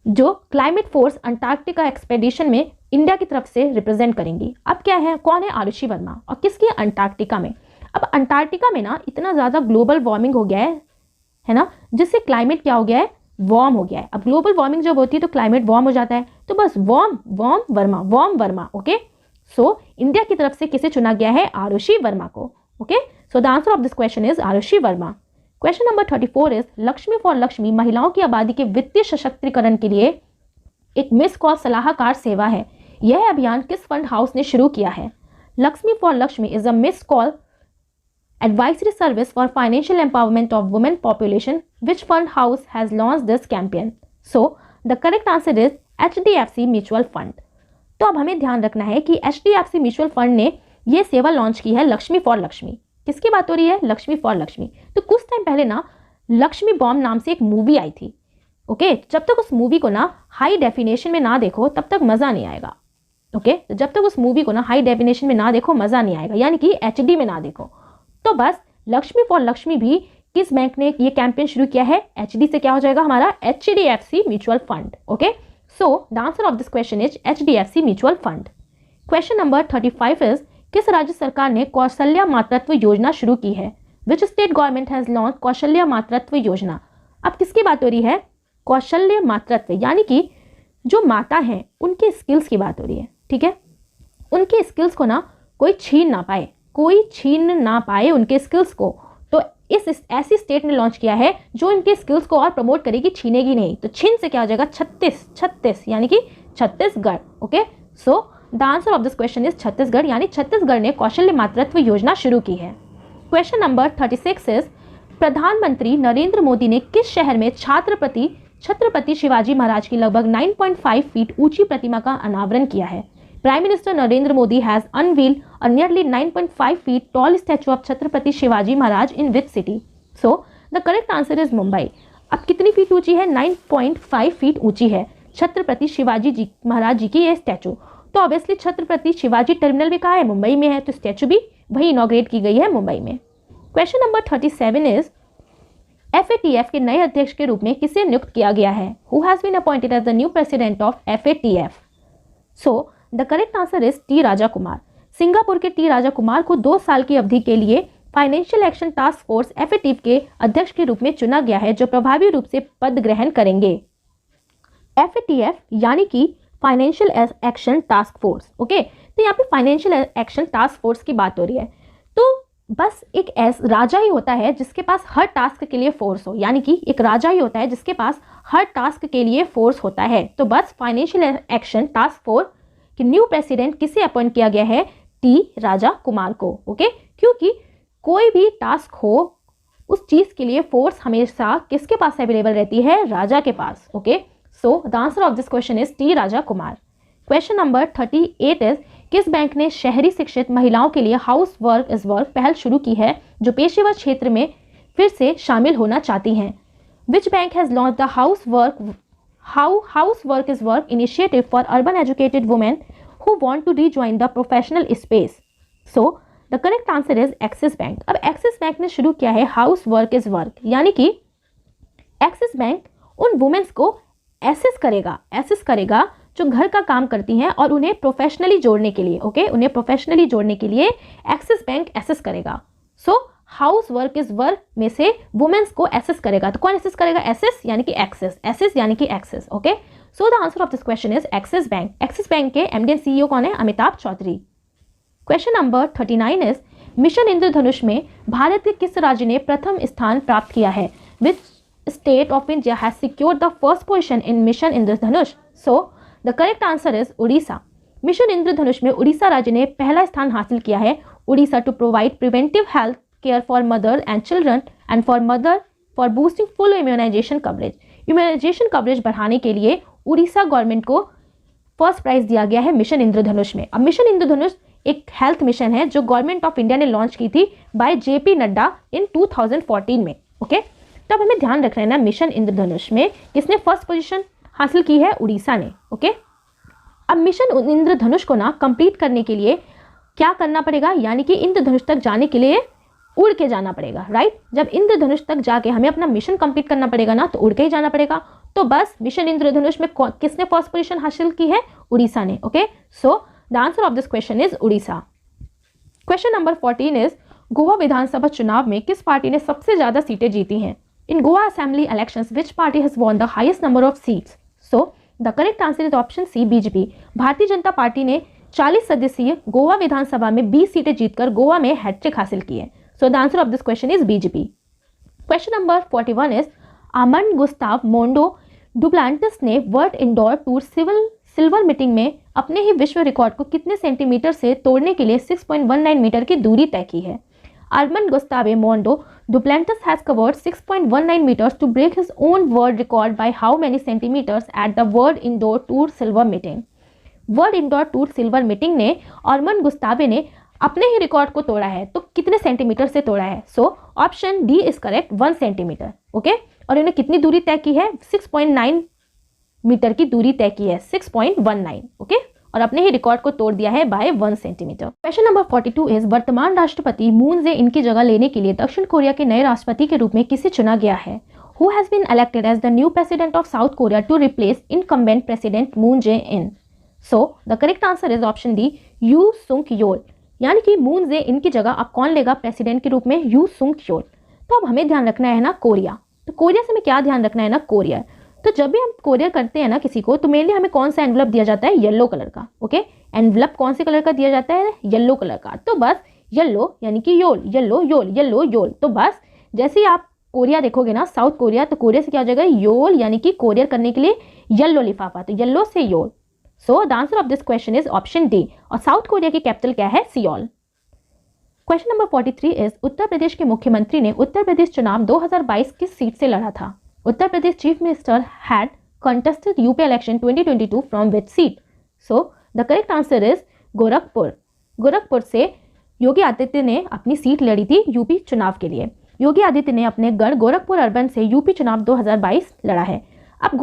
जो क्लाइमेट फोर्स अंटार्कटिका एक्सपेडिशन में इंडिया की तरफ से रिप्रेजेंट करेंगी। अब क्या है, कौन है आरुषि वर्मा और किसकी? अंटार्कटिका में। अब अंटार्कटिका में ना इतना ज़्यादा ग्लोबल वार्मिंग हो गया है ना, जिससे क्लाइमेट क्या हो गया है? वार्म हो गया है। अब ग्लोबल वार्मिंग जब होती है तो क्लाइमेट वार्म हो जाता है। तो बस warm Verma. Okay, so India की तरफ से किसे चुना गया है? आरुषि वर्मा को। Okay, so the answer of this question is Arushi Verma. Question number 34 is Lakshmi for Lakshmi महिलाओं की आबादी के वित्तीय सशक्तिकरण के लिए एक मिस कॉल सलाहकार सेवा है। यह अभियान किस फंड हाउस ने शुरू किया है? Lakshmi for Lakshmi is a miss call advisory service for financial empowerment of women population. Which fund house has launched this campaign? So the correct answer is HDFC Mutual Fund. तो अब हमें ध्यान रखना है कि HDFC म्यूचुअल फंड ने ये सेवा लॉन्च की है, लक्ष्मी फॉर लक्ष्मी। किसकी बात हो रही है? लक्ष्मी फॉर लक्ष्मी। तो कुछ टाइम पहले ना लक्ष्मी बॉम्ब नाम से एक मूवी आई थी। ओके, जब तक उस मूवी को ना हाई डेफिनेशन में ना देखो तब तक मज़ा नहीं आएगा। ओके, तो जब तक उस मूवी को ना हाई डेफिनेशन में ना देखो मज़ा नहीं आएगा, यानी कि HD में ना देखो। तो बस लक्ष्मी फॉर लक्ष्मी भी किस बैंक ने ये कैंपेन शुरू किया है? HD से क्या हो जाएगा हमारा? HDFC mutual fund. Okay, so the answer of this question is HDFC mutual fund. Question number 35 is किस राज्य सरकार ने कौशल्या मातृत्व योजना शुरू की है? Which state government has launch Kaushalya मातृत्व योजना? अब किसकी बात हो रही है? कौशल्य मातृत्व, यानी कि जो माता हैं उनके स्किल्स की बात हो रही है। ठीक है, उनके स्किल्स को ना कोई छीन ना पाए उनके स्किल्स को। तो इस ऐसी स्टेट ने लॉन्च किया है जो इनके स्किल्स को और प्रमोट करेगी, छीनेगी नहीं। तो छीन से क्या हो जाएगा? 36 यानी कि Chhattisgarh. Okay, so the answer of this question is Chhattisgarh, यानी छत्तीसगढ़ ने कौशल्य मातृत्व योजना शुरू की है। क्वेश्चन नंबर 36 इज प्रधानमंत्री नरेंद्र मोदी ने किस शहर में छत्रपति शिवाजी महाराज की लगभग 9.5 फीट ऊंची प्रतिमा का अनावरण किया है? Prime Minister Narendra Modi has unveiled a nearly 9.5 feet tall statue of Chhatrapati Shivaji Maharaj in which city? So the correct answer is Mumbai. अब कितनी फीट ऊंची है? 9.5 फीट ऊंची है छत्रपति शिवाजी जी महाराज जी की ये स्टैचू। तो ऑब्वियसली छत्रपति शिवाजी टर्मिनल भी कहाँ है? मुंबई में है, तो स्टैचू भी वही इनॉग्रेट की गई है मुंबई में। क्वेश्चन नंबर 37 इज FATF के नए अध्यक्ष के रूप में किसे नियुक्त किया गया है? Who has been appointed as the new president of FATF? So the correct answer is T Raja Kumar. Singapore के टी राजा कुमार को 2 साल की अवधि के लिए financial action task force FATF के अध्यक्ष के रूप में चुना गया है, जो प्रभावी रूप से पद ग्रहण करेंगे। FATF यानी कि financial action task force. Okay, तो यहाँ पे फाइनेंशियल एक्शन टास्क फोर्स की बात हो रही है। तो बस एक राजा ही होता है जिसके पास हर टास्क के लिए फोर्स हो, यानी कि एक राजा ही होता है जिसके पास हर टास्क के लिए फोर्स होता है। तो बस फाइनेंशियल एक्शन टास्क फोर्स कि न्यू प्रेसिडेंट किसे अपॉइंट किया गया है, टी राजा कुमार को। ओके, क्योंकि कोई भी टास्क हो उस चीज के लिए फोर्स हमेशा किसके पास अवेलेबल रहती है, राजा के पास। Okay, so the answer of this question is T Raja Kumar. Question number 38 is किस बैंक ने शहरी शिक्षित महिलाओं के लिए हाउस वर्क इज वर्क पहल शुरू की है जो पेशेवर क्षेत्र में फिर से शामिल होना चाहती हैं? Which bank has launch the house work is work initiative for urban educated women who want to rejoin the professional space? So the correct answer is axis bank. अब एक्सिस बैंक ने शुरू किया है हाउस वर्क इज वर्क, यानी कि axis bank उन women's को assess करेगा जो घर का काम करती हैं और उन्हें प्रोफेशनली जोड़ने के लिए, ओके, उन्हें प्रोफेशनली जोड़ने के लिए एक्सिस बैंक एसेस करेगा। सो हाउस वर्क इज वर्क में से वुमेन्स को एसेस करेगा। तो कौन एसेस करेगा? एसेस यानी कि एक्सेस, एसेस यानी कि access. Okay, so the answer of this question is axis bank. Axis bank के एमडी एंड सीईओ कौन है? Amitabh Chaudhry. Question number 39 is mission Indradhanush में भारत के किस राज्य ने प्रथम स्थान प्राप्त किया है? Which state of India has secured the first position in mission Indradhanush? So the correct answer is Orissa. Mission Indradhanush में उड़ीसा राज्य ने पहला स्थान हासिल किया है। Orissa to provide preventive health care for mother and children and for boosting full immunisation coverage. Immunisation coverage बढ़ाने के लिए उड़ीसा गवर्नमेंट को फर्स्ट प्राइज दिया गया है मिशन इंद्रधनुष में। अब मिशन इंद्रधनुष एक हेल्थ मिशन है जो गवर्नमेंट ऑफ इंडिया ने लॉन्च की थी बाय जेपी नड्डा इन 2014 में। ओके, तब हमें ध्यान रखना है ना, मिशन इंद्रधनुष में किसने फर्स्ट पोजीशन हासिल की है? उड़ीसा ने। ओके, अब मिशन इंद्रधनुष को ना कंप्लीट करने के लिए क्या करना पड़ेगा, यानी कि इंद्रधनुष तक जाने के लिए उड़ के जाना पड़ेगा, राइट। जब इंद्रधनुष तक जाके हमें अपना मिशन कंप्लीट करना पड़ेगा ना, तो उड़ के ही जाना पड़ेगा। तो बस मिशन इंद्रधनुष में किसने फर्स्ट पोजीशन हासिल की है? उड़ीसा ने। Okay, so the answer of this question is Orissa. Question number 14 is Goa विधानसभा चुनाव में किस पार्टी ने सबसे ज्यादा सीटें जीती हैं? In Goa assembly elections which party has won the highest number of seats? So the correct answer is option C, BJP. Bharatiya Janata party ने 40 सदस्यीय गोवा विधानसभा में 20 सीटें जीतकर गोवा में हैट्रिक हासिल की है। So the answer of this question is BJP. Question number 41 is Armand Gustav Mondo Duplantis ने world indoor tour silver meeting में अपने ही विश्व रिकॉर्ड को कितने सेंटीमीटर से तोड़ने के लिए 6.19 मीटर की दूरी तय की है? Armand Gustave Mondo Duplantis has covered 6.19 meters to break his own world record by how many centimeters at the World Indoor Tour Silver Meeting? World Indoor Tour Silver Meeting ने Armand Gustave ने अपने ही record को तोड़ा है, तो कितने centimetre से तोड़ा है? So option D is correct, 1 centimetre. Okay, और इन्हें कितनी दूरी तय की है? 6.9 मीटर की दूरी तय की है, 6.19। ओके, और अपने ही रिकॉर्ड को तोड़ दिया है by 1 centimetre. Question number 42 is वर्तमान राष्ट्रपति मून जे इन की जगह लेने के लिए दक्षिण कोरिया के नए राष्ट्रपति के रूप में किसे चुना गया है? Who has been elected as the new president of South Korea to replace incumbent president Moon Jae In? So the correct answer is option D, Yoon Suk Yeol. यानी कि मून जे इन की जगह अब कौन लेगा प्रेसिडेंट के रूप में? You Suk Yol. तो अब हमें ध्यान रखना है ना कोरिया। तो कोरिया से हमें क्या ध्यान रखना है ना? कोरिया। तो जब भी हम कोरियर करते हैं ना किसी को, तो मेनली हमें कौन सा एनवलप दिया जाता है? येलो कलर का। ओके, एनवलप कौन से कलर का दिया जाता है? येलो कलर का। तो बस येलो यानी कि योल, येलो योल, येलो योल। तो बस जैसे ही आप कोरिया देखोगे ना, साउथ कोरिया, तो कोरिया से क्या हो जाएगा? योल, यानी कि कोरियर करने के लिए येलो लिफाफा, तो येलो से Yeol. So the answer of this question is option D. और साउथ कोरिया की कैपिटल क्या है? सियोल। क्वेश्चन नंबर 43 इज उत्तर प्रदेश के मुख्यमंत्री ने उत्तर प्रदेश चुनाव 2022 किस सीट से लड़ा था? Uttar Pradesh chief minister had contested UP election 2022 from which seat? So the correct answer is Gorakhpur. Gorakhpur से योगी आदित्य ने अपनी सीट लड़ी थी यूपी चुनाव के लिए। योगी आदित्य ने अपने गढ़ गोरखपुर अर्बन से यूपी चुनाव 2022 लड़ा है। अब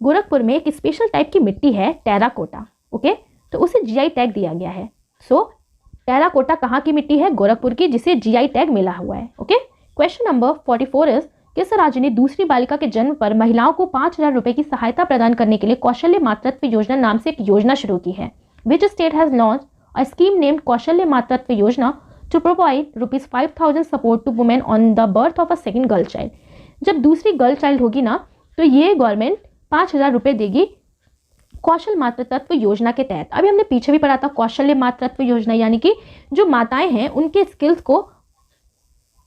गोरखपुर में एक स्पेशल टाइप की मिट्टी है, टेराकोटा। ओके, तो उसे जीआई टैग दिया गया है। सो टेराकोटा कहाँ की मिट्टी है? गोरखपुर की, जिसे जीआई टैग मिला हुआ है। ओके, क्वेश्चन नंबर 44 इज किस राज्य ने दूसरी बालिका के जन्म पर महिलाओं को 5,000 रुपए की सहायता प्रदान करने के लिए कौशल्य मातृत्व योजना नाम से एक योजना शुरू की है? Which state has launch a scheme named Kaushalya Matritva Yojana to provide ₹5,000 support to women on the birth of a second girl child? जब दूसरी गर्ल चाइल्ड होगी ना, तो ये गवर्नमेंट 5,000 रुपए देगी कौशल मातृत्व योजना के तहत, अभी हमने पीछे भी पढ़ा था कौशल्य मातृत्व योजना, यानी कि जो माताएं हैं उनके स्किल्स को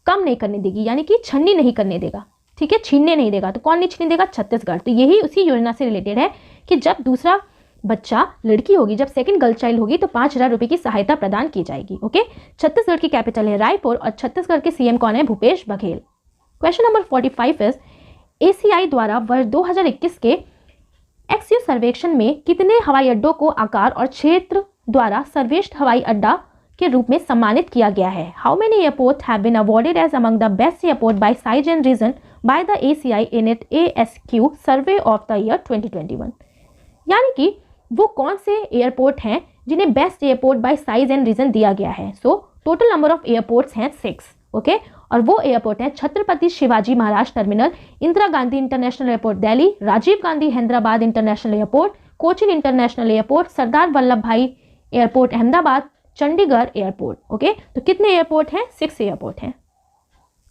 कम नहीं करने देगी, यानी कि छन्नी नहीं करने देगा, ठीक है, छीनने नहीं देगा। तो कौन नहीं छीनने देगा? छत्तीसगढ़। तो यही उसी योजना से रिलेटेड है कि जब दूसरा बच्चा लड़की होगी, जब सेकंड गर्ल चाइल्ड होगी तो 5,000 रुपए की सहायता प्रदान की जाएगी। ओके, छत्तीसगढ़ की कैपिटल है रायपुर और छत्तीसगढ़ के सीएम कौन है? Bhupesh Baghel. Question number 45 is ACI द्वारा वर्ष 2021 के एक्सयू सर्वेक्षण में कितने हवाई अड्डों को आकार और क्षेत्र द्वारा सर्वश्रेष्ठ हवाई अड्डा के रूप में सम्मानित किया गया है? How many airport have been awarded as among the best airport by size and region by the ACI in it ASQ survey of the year 2021? यानी कि वो कौन से एयरपोर्ट हैं जिन्हें best airport by size and region दिया गया है? सो टोटल नंबर ऑफ एयरपोर्ट्स हैं 6। ओके, और वो एयरपोर्ट हैं Chhatrapati Shivaji Maharaj terminal, Indira Gandhi international airport Delhi, Rajiv Gandhi Hyderabad international airport, Cochin international airport, Sardar Vallabh Bhai airport Ahmedabad, Chandigarh airport. Okay, तो कितने एयरपोर्ट हैं? 6 एयरपोर्ट हैं।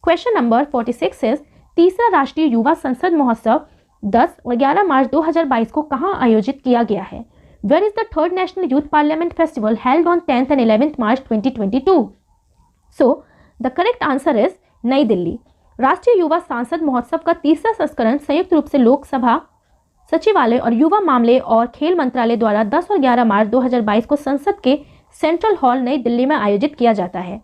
क्वेश्चन नंबर 46 इज तीसरा राष्ट्रीय युवा संसद महोत्सव 10 और 11 मार्च 2022 को कहां आयोजित किया गया है? Where is the third national youth parliament festival held on 10th and 11th March 2022? So the correct answer is Nai Delhi. राष्ट्रीय युवा सांसद महोत्सव का तीसरा संस्करण संयुक्त रूप से लोकसभा सचिवालय और युवा मामले और खेल मंत्रालय द्वारा 10 और 11 मार्च 2022 को संसद के सेंट्रल हॉल नई दिल्ली में आयोजित किया जाता है।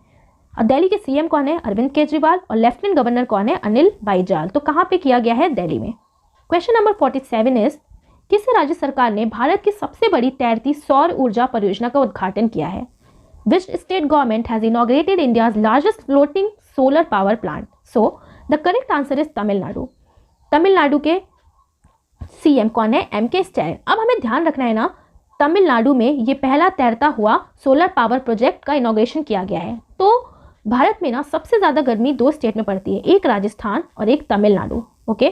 और दिल्ली के सीएम कौन है? अरविंद केजरीवाल। और लेफ्टिनेंट गवर्नर कौन है? अनिल बैजल। तो कहां पे किया गया है? दिल्ली में। क्वेश्चन नंबर 47 इज किस राज्य सरकार ने भारत की सबसे बड़ी तैरती सौर ऊर्जा परियोजना का उद्घाटन किया है? Which state government has inaugurated India's largest floating solar power plant? So the correct answer is Tamil Nadu. Tamil Nadu के सीएम कौन है? MK Stalin. अब हमें ध्यान रखना है ना, तमिलनाडु में ये पहला तैरता हुआ सोलर पावर प्रोजेक्ट का इनॉग्रेशन किया गया है। तो भारत में ना सबसे ज्यादा गर्मी 2 स्टेट में पड़ती है, एक राजस्थान और एक तमिलनाडु। ओके,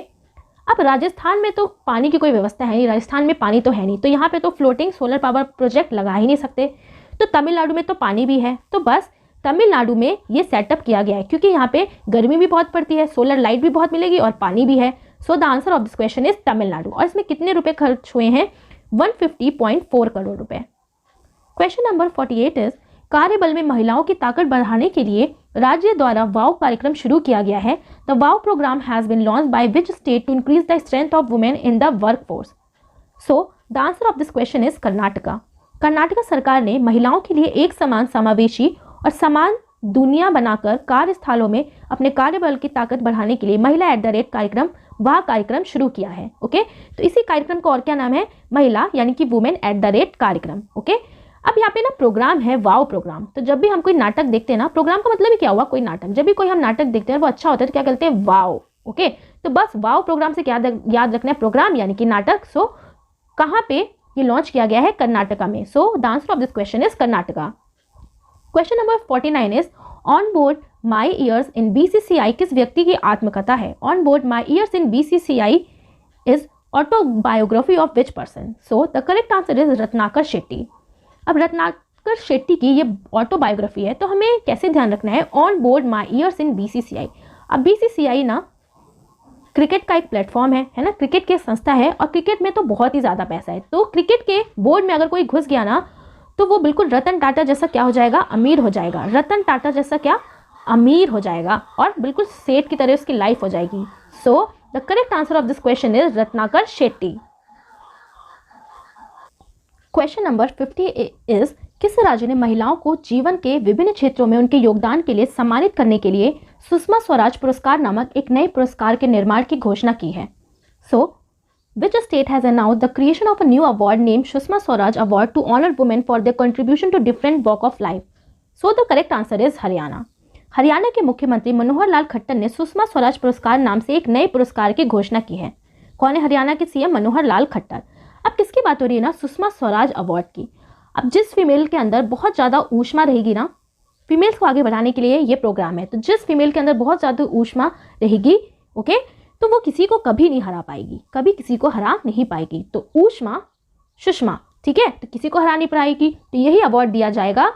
अब राजस्थान में तो पानी की कोई व्यवस्था है नहीं, राजस्थान में पानी तो है नहीं, तो यहाँ पे तो फ्लोटिंग सोलर पावर प्रोजेक्ट लगा ही नहीं सकते। तो तमिलनाडु में तो पानी भी है, तो बस तमिलनाडु में ये सेटअप किया गया है क्योंकि यहाँ पे गर्मी भी बहुत पड़ती है, सोलर लाइट भी बहुत मिलेगी और पानी भी है। So the answer of this question is Tamil Nadu. और इसमें कितने रुपए खर्च हुए हैं? 150.4 करोड़ रुपए। क्वेश्चन नंबर 48 इज कार्यबल में महिलाओं की ताकत बढ़ाने के लिए राज्य द्वारा वाव कार्यक्रम शुरू किया गया है। द वाव programme has been launched by which state to increase the strength of women in the workforce? So the answer of this question is Karnataka. Karnataka सरकार ने महिलाओं के लिए एक समान, समावेशी और समान दुनिया बनाकर कार्यस्थलों में अपने कार्यबल की ताकत बढ़ाने के लिए महिला @ कार्यक्रम वह कार्यक्रम शुरू किया है। ओके, तो इसी कार्यक्रम का और क्या नाम है? महिला यानी कि वुमेन @ कार्यक्रम। ओके, अब यहाँ पे ना प्रोग्राम है वाव प्रोग्राम। तो जब भी हम कोई नाटक देखते हैं ना, प्रोग्राम का मतलब ही क्या हुआ? कोई नाटक। जब भी कोई हम नाटक देखते हैं वो अच्छा होता है तो क्या कहते हैं? वाव। ओके, तो बस वाव प्रोग्राम से क्या याद रखना है? प्रोग्राम यानी कि नाटक। सो कहाँ पे ये लॉन्च किया गया है? कर्नाटका में। So the answer of this question is Karnataka. Question number 49 is on board my years in BCCI किस व्यक्ति की आत्मकथा है? On board my years in BCCI is autobiography of which person? So the correct answer is Ratnakar Shetty. अब रत्नाकर शेट्टी की ये autobiography है, तो हमें कैसे ध्यान रखना है? On board my years in BCCI। अब BCCI ना क्रिकेट का एक प्लेटफॉर्म है ना, क्रिकेट की संस्था है और क्रिकेट में तो बहुत ही ज़्यादा पैसा है। तो क्रिकेट के बोर्ड में अगर कोई घुस गया ना तो वो बिल्कुल रतन टाटा जैसा क्या हो जाएगा? अमीर हो जाएगा। रतन टाटा जैसा क्या? अमीर हो जाएगा और बिल्कुल सेठ की तरह उसकी लाइफ हो जाएगी। सो the correct answer of this question is Ratnakar Shetty. Question number 50 is किस राज्य ने महिलाओं को जीवन के विभिन्न क्षेत्रों में उनके योगदान के लिए सम्मानित करने के लिए सुषमा स्वराज पुरस्कार नामक एक नए पुरस्कार के निर्माण की घोषणा की है? सो which state has announced the creation of a new award named Sushma Swaraj Award to honor women for their contribution to different walk of life? So the correct answer is Haryana. Haryana के मुख्यमंत्री मनोहर लाल खट्टर ने सुषमा स्वराज पुरस्कार नाम से एक नए पुरस्कार की घोषणा की है। कौन है हरियाणा के सीएम? मनोहर लाल खट्टर। अब किसकी बात हो रही है ना? सुषमा स्वराज अवार्ड की। अब जिस फीमेल के अंदर बहुत ज़्यादा ऊष्मा रहेगी ना, फीमेल्स को आगे बढ़ाने के लिए ये प्रोग्राम है, तो जिस फीमेल के अंदर बहुत ज़्यादा ऊष्मा रहेगी, ओके, तो वो किसी को कभी नहीं हरा पाएगी, कभी किसी को हरा नहीं पाएगी। तो ऊष्मा सुषमा, ठीक है, तो किसी को हरा नहीं पाएगी। तो यही अवार्ड दिया जाएगा,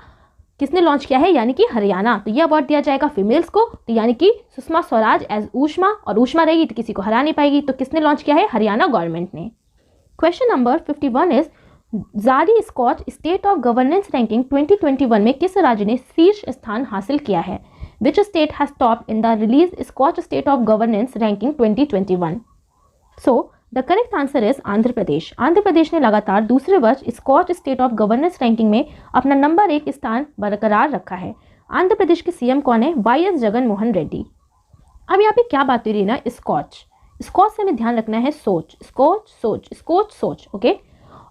किसने लॉन्च किया है? यानी कि हरियाणा। तो ये अवार्ड दिया जाएगा फीमेल्स को, तो यानी कि सुषमा स्वराज एज ऊष्मा, और ऊष्मा रहेगी तो किसी को हरा नहीं पाएगी। तो किसने लॉन्च किया है? हरियाणा गवर्नमेंट ने। क्वेश्चन नंबर 51 इज जारी SKOCH state of governance ranking 2021 में किस राज्य ने शीर्ष स्थान हासिल किया है? Which state has top in the release Skoch state of governance ranking 2021? So the correct answer is Andhra Pradesh. Andhra Pradesh ने लगातार दूसरे वर्ष Skoch state of governance ranking में अपना नंबर 1 स्थान बरकरार रखा है। आंध्र प्रदेश के सीएम कौन है? वाई.एस. जगन मोहन रेड्डी। अब यहाँ पे क्या बात हो रही है ना, स्कॉच। स्कॉच से हमें ध्यान रखना है सोच, स्कॉच सोच, स्कॉच सोच, ओके।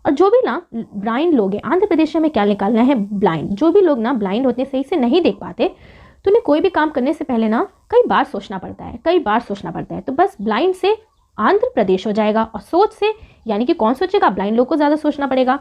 और जो भी ना ब्लाइंड लोग हैं, आंध्र प्रदेश में क्या निकालना है? ब्लाइंड। जो भी लोग ना ब्लाइंड होते हैं, सही से नहीं देख पाते, तो उन्हें कोई भी काम करने से पहले ना कई बार सोचना पड़ता है, कई बार सोचना पड़ता है। तो बस ब्लाइंड से आंध्र प्रदेश हो जाएगा, और सोच से यानी कि कौन सोचेगा? ब्लाइंड लोग को ज़्यादा सोचना पड़ेगा।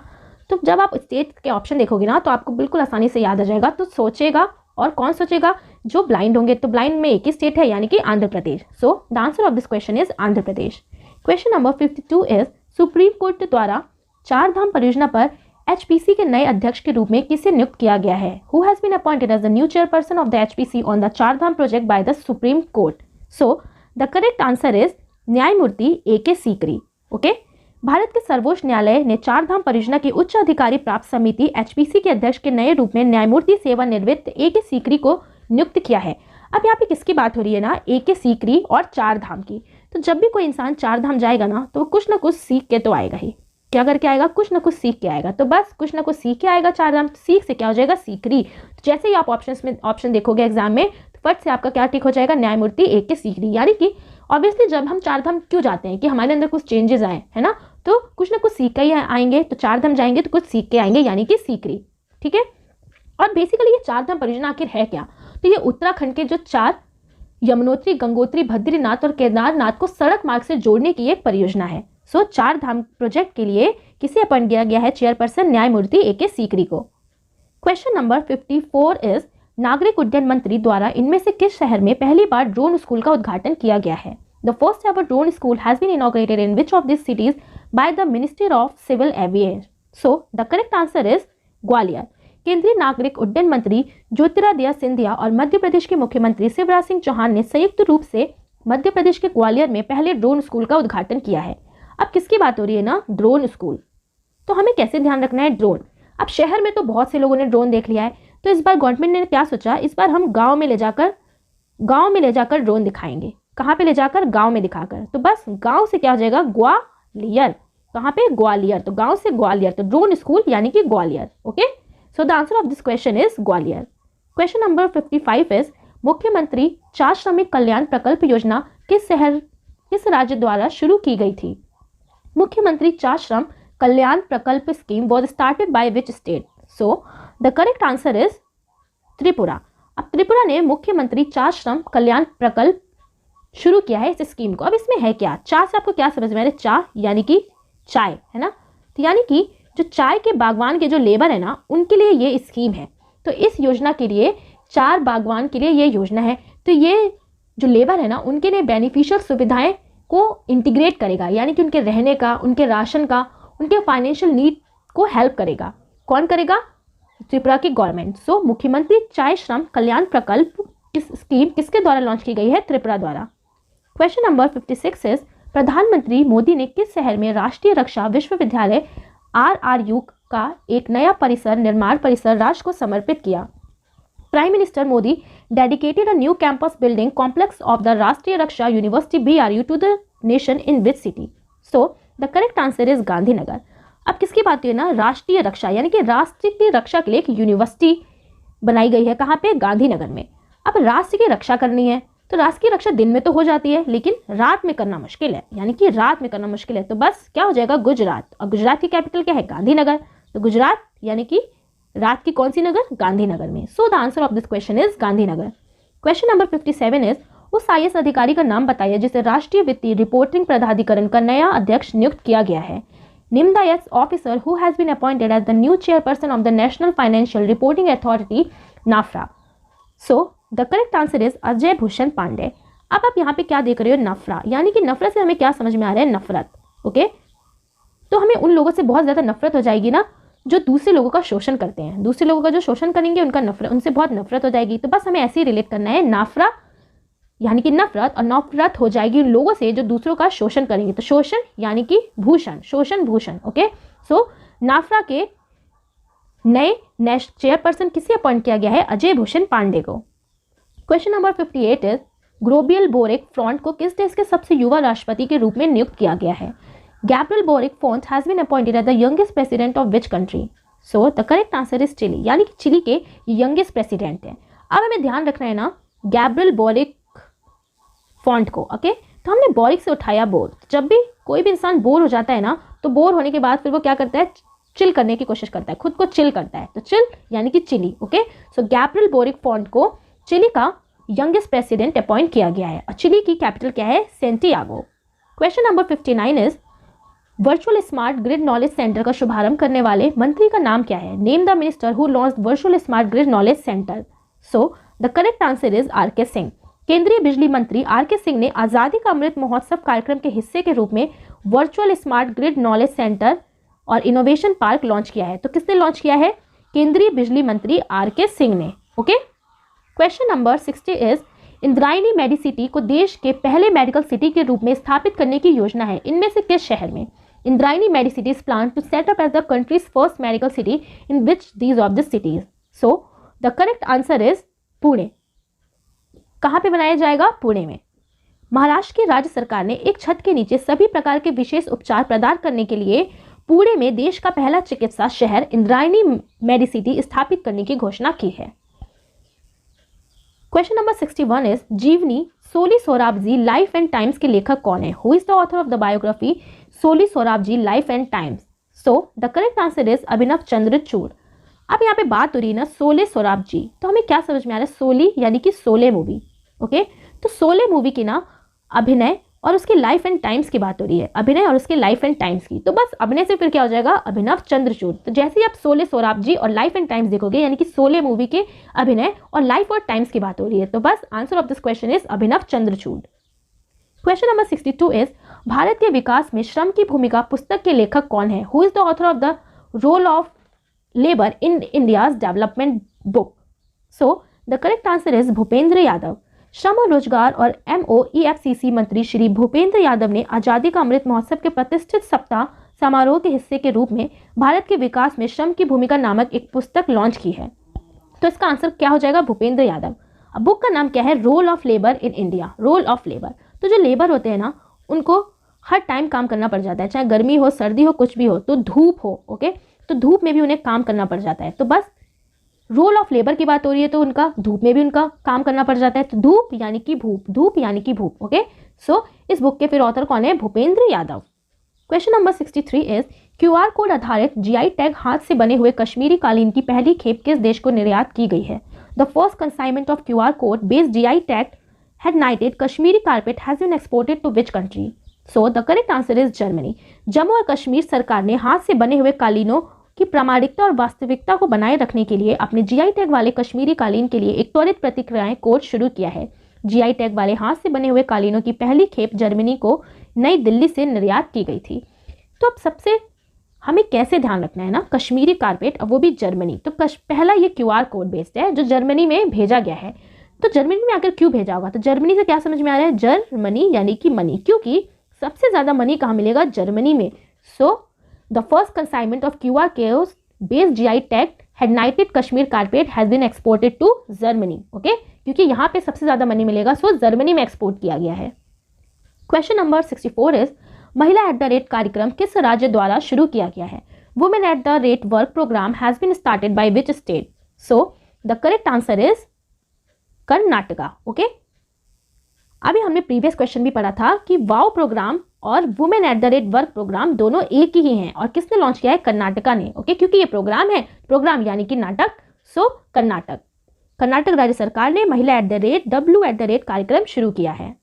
तो जब आप स्टेट के ऑप्शन देखोगे ना, तो आपको बिल्कुल आसानी से याद आ जाएगा। तो सोचेगा, और कौन सोचेगा? जो ब्लाइंड होंगे। तो ब्लाइंड में एक ही स्टेट है, यानी कि Andhra Pradesh. So the answer of this question is Andhra Pradesh. Question number 52 is supreme court द्वारा चार धाम परियोजना पर एचपीसी के नए अध्यक्ष के रूप में किसे नियुक्त किया गया है? Who has been appointed as the new chairperson of the HPC on the Char Dham project by the supreme court? So the correct answer is न्यायमूर्ति ए.के. सीकरी, ओके। भारत के सर्वोच्च न्यायालय ने चार धाम परियोजना की उच्च अधिकारी प्राप्त समिति एचपीसी के अध्यक्ष के नए रूप में न्यायमूर्ति सेवानिवृत्त ए.के. सीकरी को नियुक्त किया है। अब यहाँ पे किसकी बात हो रही है ना? ए.के. सीकरी और चार धाम की। तो जब भी कोई इंसान चार धाम जाएगा ना, तो कुछ ना कुछ सीख के तो आएगा ही। क्या करके आएगा? कुछ ना कुछ सीख के आएगा। तो बस कुछ ना कुछ सीख के आएगा चार धाम। सीख से क्या हो जाएगा? सीकरी। तो जैसे ही आप ऑप्शन देखोगे एग्जाम में, तो फट से आपका क्या टिक हो जाएगा? न्यायमूर्ति ए.के. सीकरी। यानी कि ऑब्वियसली जब हम चार धाम क्यों जाते हैं? कि हमारे अंदर कुछ चेंजेस आए, है ना। तो कुछ ना कुछ सीख के ही आएंगे। तो चार धाम जाएंगे तो कुछ सीख के आएंगे, यानी कि सीकरी, ठीक है। और बेसिकली ये चार धाम परियोजना आखिर है क्या? तो ये उत्तराखंड के जो चार यमुनोत्री, गंगोत्री, बद्रीनाथ और केदारनाथ को सड़क मार्ग से जोड़ने की एक परियोजना है। सो चार धाम प्रोजेक्ट के लिए किसे अपॉइंट किया गया है चेयरपर्सन? न्यायमूर्ति ए.के. सीकरी को। क्वेश्चन नंबर 54 इज नागरिक उड्डयन मंत्री द्वारा इनमें से किस शहर में पहली बार ड्रोन स्कूल का उद्घाटन किया गया है? The first ever drone school has been inaugurated in which of this cities by the ministry of civil aviation? So the correct answer is Gwalior. केंद्रीय नागरिक उड्डयन मंत्री ज्योतिरादित्य सिंधिया और मध्य प्रदेश के मुख्यमंत्री शिवराज सिंह चौहान ने संयुक्त रूप से मध्य प्रदेश के ग्वालियर में पहले ड्रोन स्कूल का उद्घाटन किया है। अब किसकी बात हो रही है ना? Drone school. तो हमें कैसे ध्यान रखना है? ड्रोन। अब शहर में तो बहुत से लोगों ने ड्रोन देख लिया है, तो इस बार गवर्नमेंट ने क्या सोचा? इस बार हम गाँव में ले जाकर ड्रोन दिखाएंगे। कहाँ पे ले जाकर? गाँव में दिखाकर। तो बस गाँव से क्या हो जाएगा? ग्वालियर। कहाँ पे? ग्वालियर। तो गाँव से ग्वालियर, तो ड्रोन स्कूल यानी कि Gwalior, okay. So the answer of this question is Gwalior. Question number 55 is मुख्यमंत्री चार श्रमिक कल्याण प्रकल्प योजना किस राज्य द्वारा शुरू की गई थी? मुख्यमंत्री चार श्रम कल्याण प्रकल्प scheme was started by which state? So the correct answer is Tripura. अब त्रिपुरा ने मुख्यमंत्री चार श्रम कल्याण प्रकल्प शुरू किया है इस स्कीम को। अब इसमें है क्या? चा से आपको क्या समझ में आ रहा है? चा यानी कि चाय, है ना। तो यानी कि जो चाय के बागवान के जो लेबर है ना, उनके लिए ये स्कीम है। तो इस योजना के लिए चार बागवान के लिए ये योजना है। तो ये जो लेबर है ना, उनके लिए बेनिफिशियल सुविधाएं को इंटीग्रेट करेगा, यानी कि उनके रहने का, उनके राशन का, उनके फाइनेंशियल नीड को हेल्प करेगा। कौन करेगा? त्रिपुरा की गवर्नमेंट। सो मुख्यमंत्री चाय श्रम कल्याण प्रकल्प स्कीम किसके द्वारा लॉन्च की गई है? त्रिपुरा द्वारा। क्वेश्चन नंबर 56 इज प्रधानमंत्री मोदी ने किस शहर में राष्ट्रीय रक्षा विश्वविद्यालय RRU का एक नया निर्माण परिसर राष्ट्र को समर्पित किया? Prime minister Modi dedicated a new campus building complex of the Rashtriya Raksha university BRU to the nation in which city? So the correct answer is Gandhinagar. अब किसकी बात है ना? राष्ट्रीय रक्षा, यानी कि राष्ट्र की रक्षा के लिए एक यूनिवर्सिटी बनाई गई है। कहाँ पे? गांधीनगर में। अब राष्ट्र की रक्षा करनी है, तो राष्ट्र की रक्षा दिन में तो हो जाती है, लेकिन रात में करना मुश्किल है, यानी कि रात में करना मुश्किल है। तो बस क्या हो जाएगा? गुजरात। और गुजरात की कैपिटल क्या है? गांधीनगर। तो गुजरात यानी कि रात की कौन सी नगर? गांधीनगर में। So the answer of this question is Gandhinagar. Question number 57 is उस IAS अधिकारी का नाम बताइए जिसे राष्ट्रीय वित्तीय रिपोर्टिंग प्राधिकरण का नया अध्यक्ष नियुक्त किया गया है। Name the IAS officer who has been appointed as the new chairperson of the national financial reporting authority NFRA? So the correct answer is Ajay Bhushan Pandey. अब आप यहाँ पे क्या देख रहे हो? नफरा, यानी कि नफरत से हमें क्या समझ में आ रहा है? नफरत, ओके। तो हमें उन लोगों से बहुत ज़्यादा नफरत हो जाएगी ना जो दूसरे लोगों का शोषण करते हैं। दूसरे लोगों का जो शोषण करेंगे उनसे बहुत नफरत हो जाएगी। तो बस हमें ऐसे ही रिलेट करना है। नाफरा यानी कि नफरत, और नफरत हो जाएगी उन लोगों से जो दूसरों का शोषण करेंगे। तो शोषण यानी कि भूषण, शोषण भूषण। ओके, सो नाफरा के नए चेयरपर्सन किसे अपॉइंट किया गया है? अजय भूषण पांडे को। Question number 58 is Gabriel Boric front को किस देश के सबसे युवा राष्ट्रपति के रूप में नियुक्त किया गया है? Gabriel Boric Font has been appointed as the youngest president of which country? So the correct answer is Chile, यानी कि चिली के यंगेस्ट प्रेसिडेंट है। अब हमें ध्यान रखना है ना गैब्रियल बोरिक फॉन्ट को। ओके, तो हमने बोरिक से उठाया बोर। जब भी कोई भी इंसान बोर हो जाता है ना, तो बोर होने के बाद फिर वो क्या करता है? चिल करने की कोशिश करता है, खुद को चिल करता है। तो चिल यानी कि Chile. Okay, so Gabriel Boric Font को चिली का यंगेस्ट प्रेसिडेंट अपॉइंट किया गया है और चिली की कैपिटल क्या है? Santiago. Question number 59 is virtual smart grid knowledge centre का शुभारंभ करने वाले मंत्री का नाम क्या है? Name the minister who launched virtual smart grid knowledge centre. So the correct answer is R K. Singh. केंद्रीय बिजली मंत्री आर.के. सिंह ने आजादी का अमृत महोत्सव कार्यक्रम के हिस्से के रूप में virtual smart grid knowledge centre और इनोवेशन पार्क लॉन्च किया है। तो किसने लॉन्च किया है? केंद्रीय बिजली मंत्री आर.के. सिंह ने। Okay, question number 60 is Indrayani Medicity को देश के पहले मेडिकल सिटी के रूप में स्थापित करने की योजना है। इनमें से किस शहर में? Indrayani medicity is plan to set up as the country's first medical city in which these of the cities? So the correct answer is Pune. कहाँ पे बनाया जाएगा? पुणे में। महाराष्ट्र की राज्य सरकार ने एक छत के नीचे सभी प्रकार के विशेष उपचार प्रदान करने के लिए पुणे में देश का पहला चिकित्सा शहर इंद्रायणी मेडिसिटी स्थापित करने की घोषणा की है। क्वेश्चन नंबर 61 इज जीवनी Soli Sorabjee life and times के लेखक कौन है? Who is the author of the biography Soli Sorabjee life and times? So the correct answer is Abhinav Chandrachud. अब यहाँ पे बात हो रही है ना सोले सोराबजी, तो हमें क्या समझ में आ रहा है? सोली यानी कि सोले मूवी। ओके, तो सोले मूवी की ना अभिनय और उसकी लाइफ एंड टाइम्स की बात हो रही है, अभिनय और उसके लाइफ एंड टाइम्स की। तो बस अभिनय से फिर क्या हो जाएगा? अभिनव चंद्रचूड़। तो जैसे ही आप सोले सोराबजी और लाइफ एंड टाइम्स देखोगे, यानी कि सोले मूवी के अभिनय और लाइफ और टाइम्स की बात हो रही है। तो बस answer of this question is Abhinav Chandrachud. Question number 62 is Bharat के विकास में श्रम की भूमिका पुस्तक के लेखक कौन है? Who is the author of the role of labour in India's development book? So the correct answer is Bhupendra Yadav. श्रम और रोजगार और MOEFCC मंत्री श्री भूपेंद्र यादव ने आजादी का अमृत महोत्सव के प्रतिष्ठित सप्ताह समारोह के हिस्से के रूप में भारत के विकास में श्रम की भूमिका नामक एक पुस्तक लॉन्च की है। तो इसका आंसर क्या हो जाएगा? भूपेंद्र यादव। अब बुक का नाम क्या है? Role of labour in India, role of labour. तो जो लेबर होते हैं ना, उनको हर टाइम काम करना पड़ जाता है, चाहे गर्मी हो, सर्दी हो, कुछ भी हो, तो धूप हो। ओके, तो धूप में भी उन्हें काम करना पड़ जाता है। तो बस रोल ऑफ लेबर की बात हो रही है, तो उनका धूप में भी उनका काम करना पड़ जाता है। तो धूप यानी कि भूप, धूप यानी कि भूप। ओके, सो इस बुक के फिर ऑथर कौन है? Bhupendra Yadav. Question number 63 is QR code आधारित GI टैग हाथ से बने हुए कश्मीरी कालीन की पहली खेप किस देश को निर्यात की गई है? The first consignment of QR code based GI tag hand knotted Kashmiri carpet has been exported to which country? So the correct answer is Germany. Jammu और कश्मीर सरकार ने हाथ से बने हुए कालीनों की प्रामाणिकता और वास्तविकता को बनाए रखने के लिए अपने GI टैग वाले कश्मीरी कालीन के लिए एक त्वरित प्रतिक्रियाएं कोड शुरू किया है। GI टैग वाले हाथ से बने हुए कालीनों की पहली खेप जर्मनी को नई दिल्ली से निर्यात की गई थी। तो अब सबसे हमें कैसे ध्यान रखना है ना, कश्मीरी कारपेट, अब वो भी जर्मनी। तो पहला ये QR कोड बेस्ड है जो जर्मनी में भेजा गया है। तो जर्मनी में आकर क्यों भेजा होगा? तो जर्मनी से क्या समझ में आ रहा है? जर्मनी यानी कि मनी, क्योंकि सबसे ज्यादा मनी कहाँ मिलेगा? जर्मनी में। So the first consignment of QR code based GI tag hand knotted Kashmir carpet has been exported to Germany. Okay, क्योंकि यहाँ पे सबसे ज्यादा मनी मिलेगा, सो जर्मनी में एक्सपोर्ट किया गया है। क्वेश्चन नंबर 64 इज महिला @ कार्यक्रम किस राज्य द्वारा शुरू किया गया है? Women @ work programme has been started by which state? So the correct answer is Karnataka. Okay, अभी हमने प्रीवियस क्वेश्चन भी पढ़ा था कि वाव प्रोग्राम और वुमेन @ वर्क प्रोग्राम दोनों एक ही हैं और किसने लॉन्च किया है? कर्नाटका ने। ओके, क्योंकि ये प्रोग्राम है, प्रोग्राम यानी कि नाटक, सो कर्नाटक राज्य सरकार ने महिला @ कार्यक्रम शुरू किया है।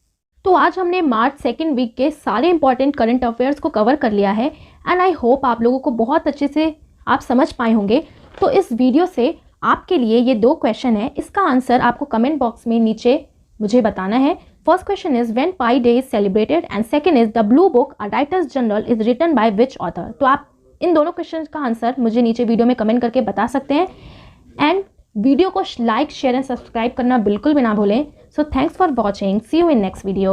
तो आज हमने मार्च सेकेंड वीक के सारे इंपॉर्टेंट करंट अफेयर्स को कवर कर लिया है एंड आई होप आप लोगों को बहुत अच्छे से आप समझ पाए होंगे। तो इस वीडियो से आपके लिए ये 2 क्वेश्चन है, इसका आंसर आपको कमेंट बॉक्स में नीचे मुझे बताना है। First question is when pi day is celebrated and second is the blue book a writer's journal is written by which author? तो आप इन दोनों क्वेश्चन का आंसर मुझे नीचे वीडियो में कमेंट करके बता सकते हैं। एंड वीडियो को लाइक शेयर एंड सब्सक्राइब करना बिल्कुल भी ना भूलें। So thanks for watching, see you in next video.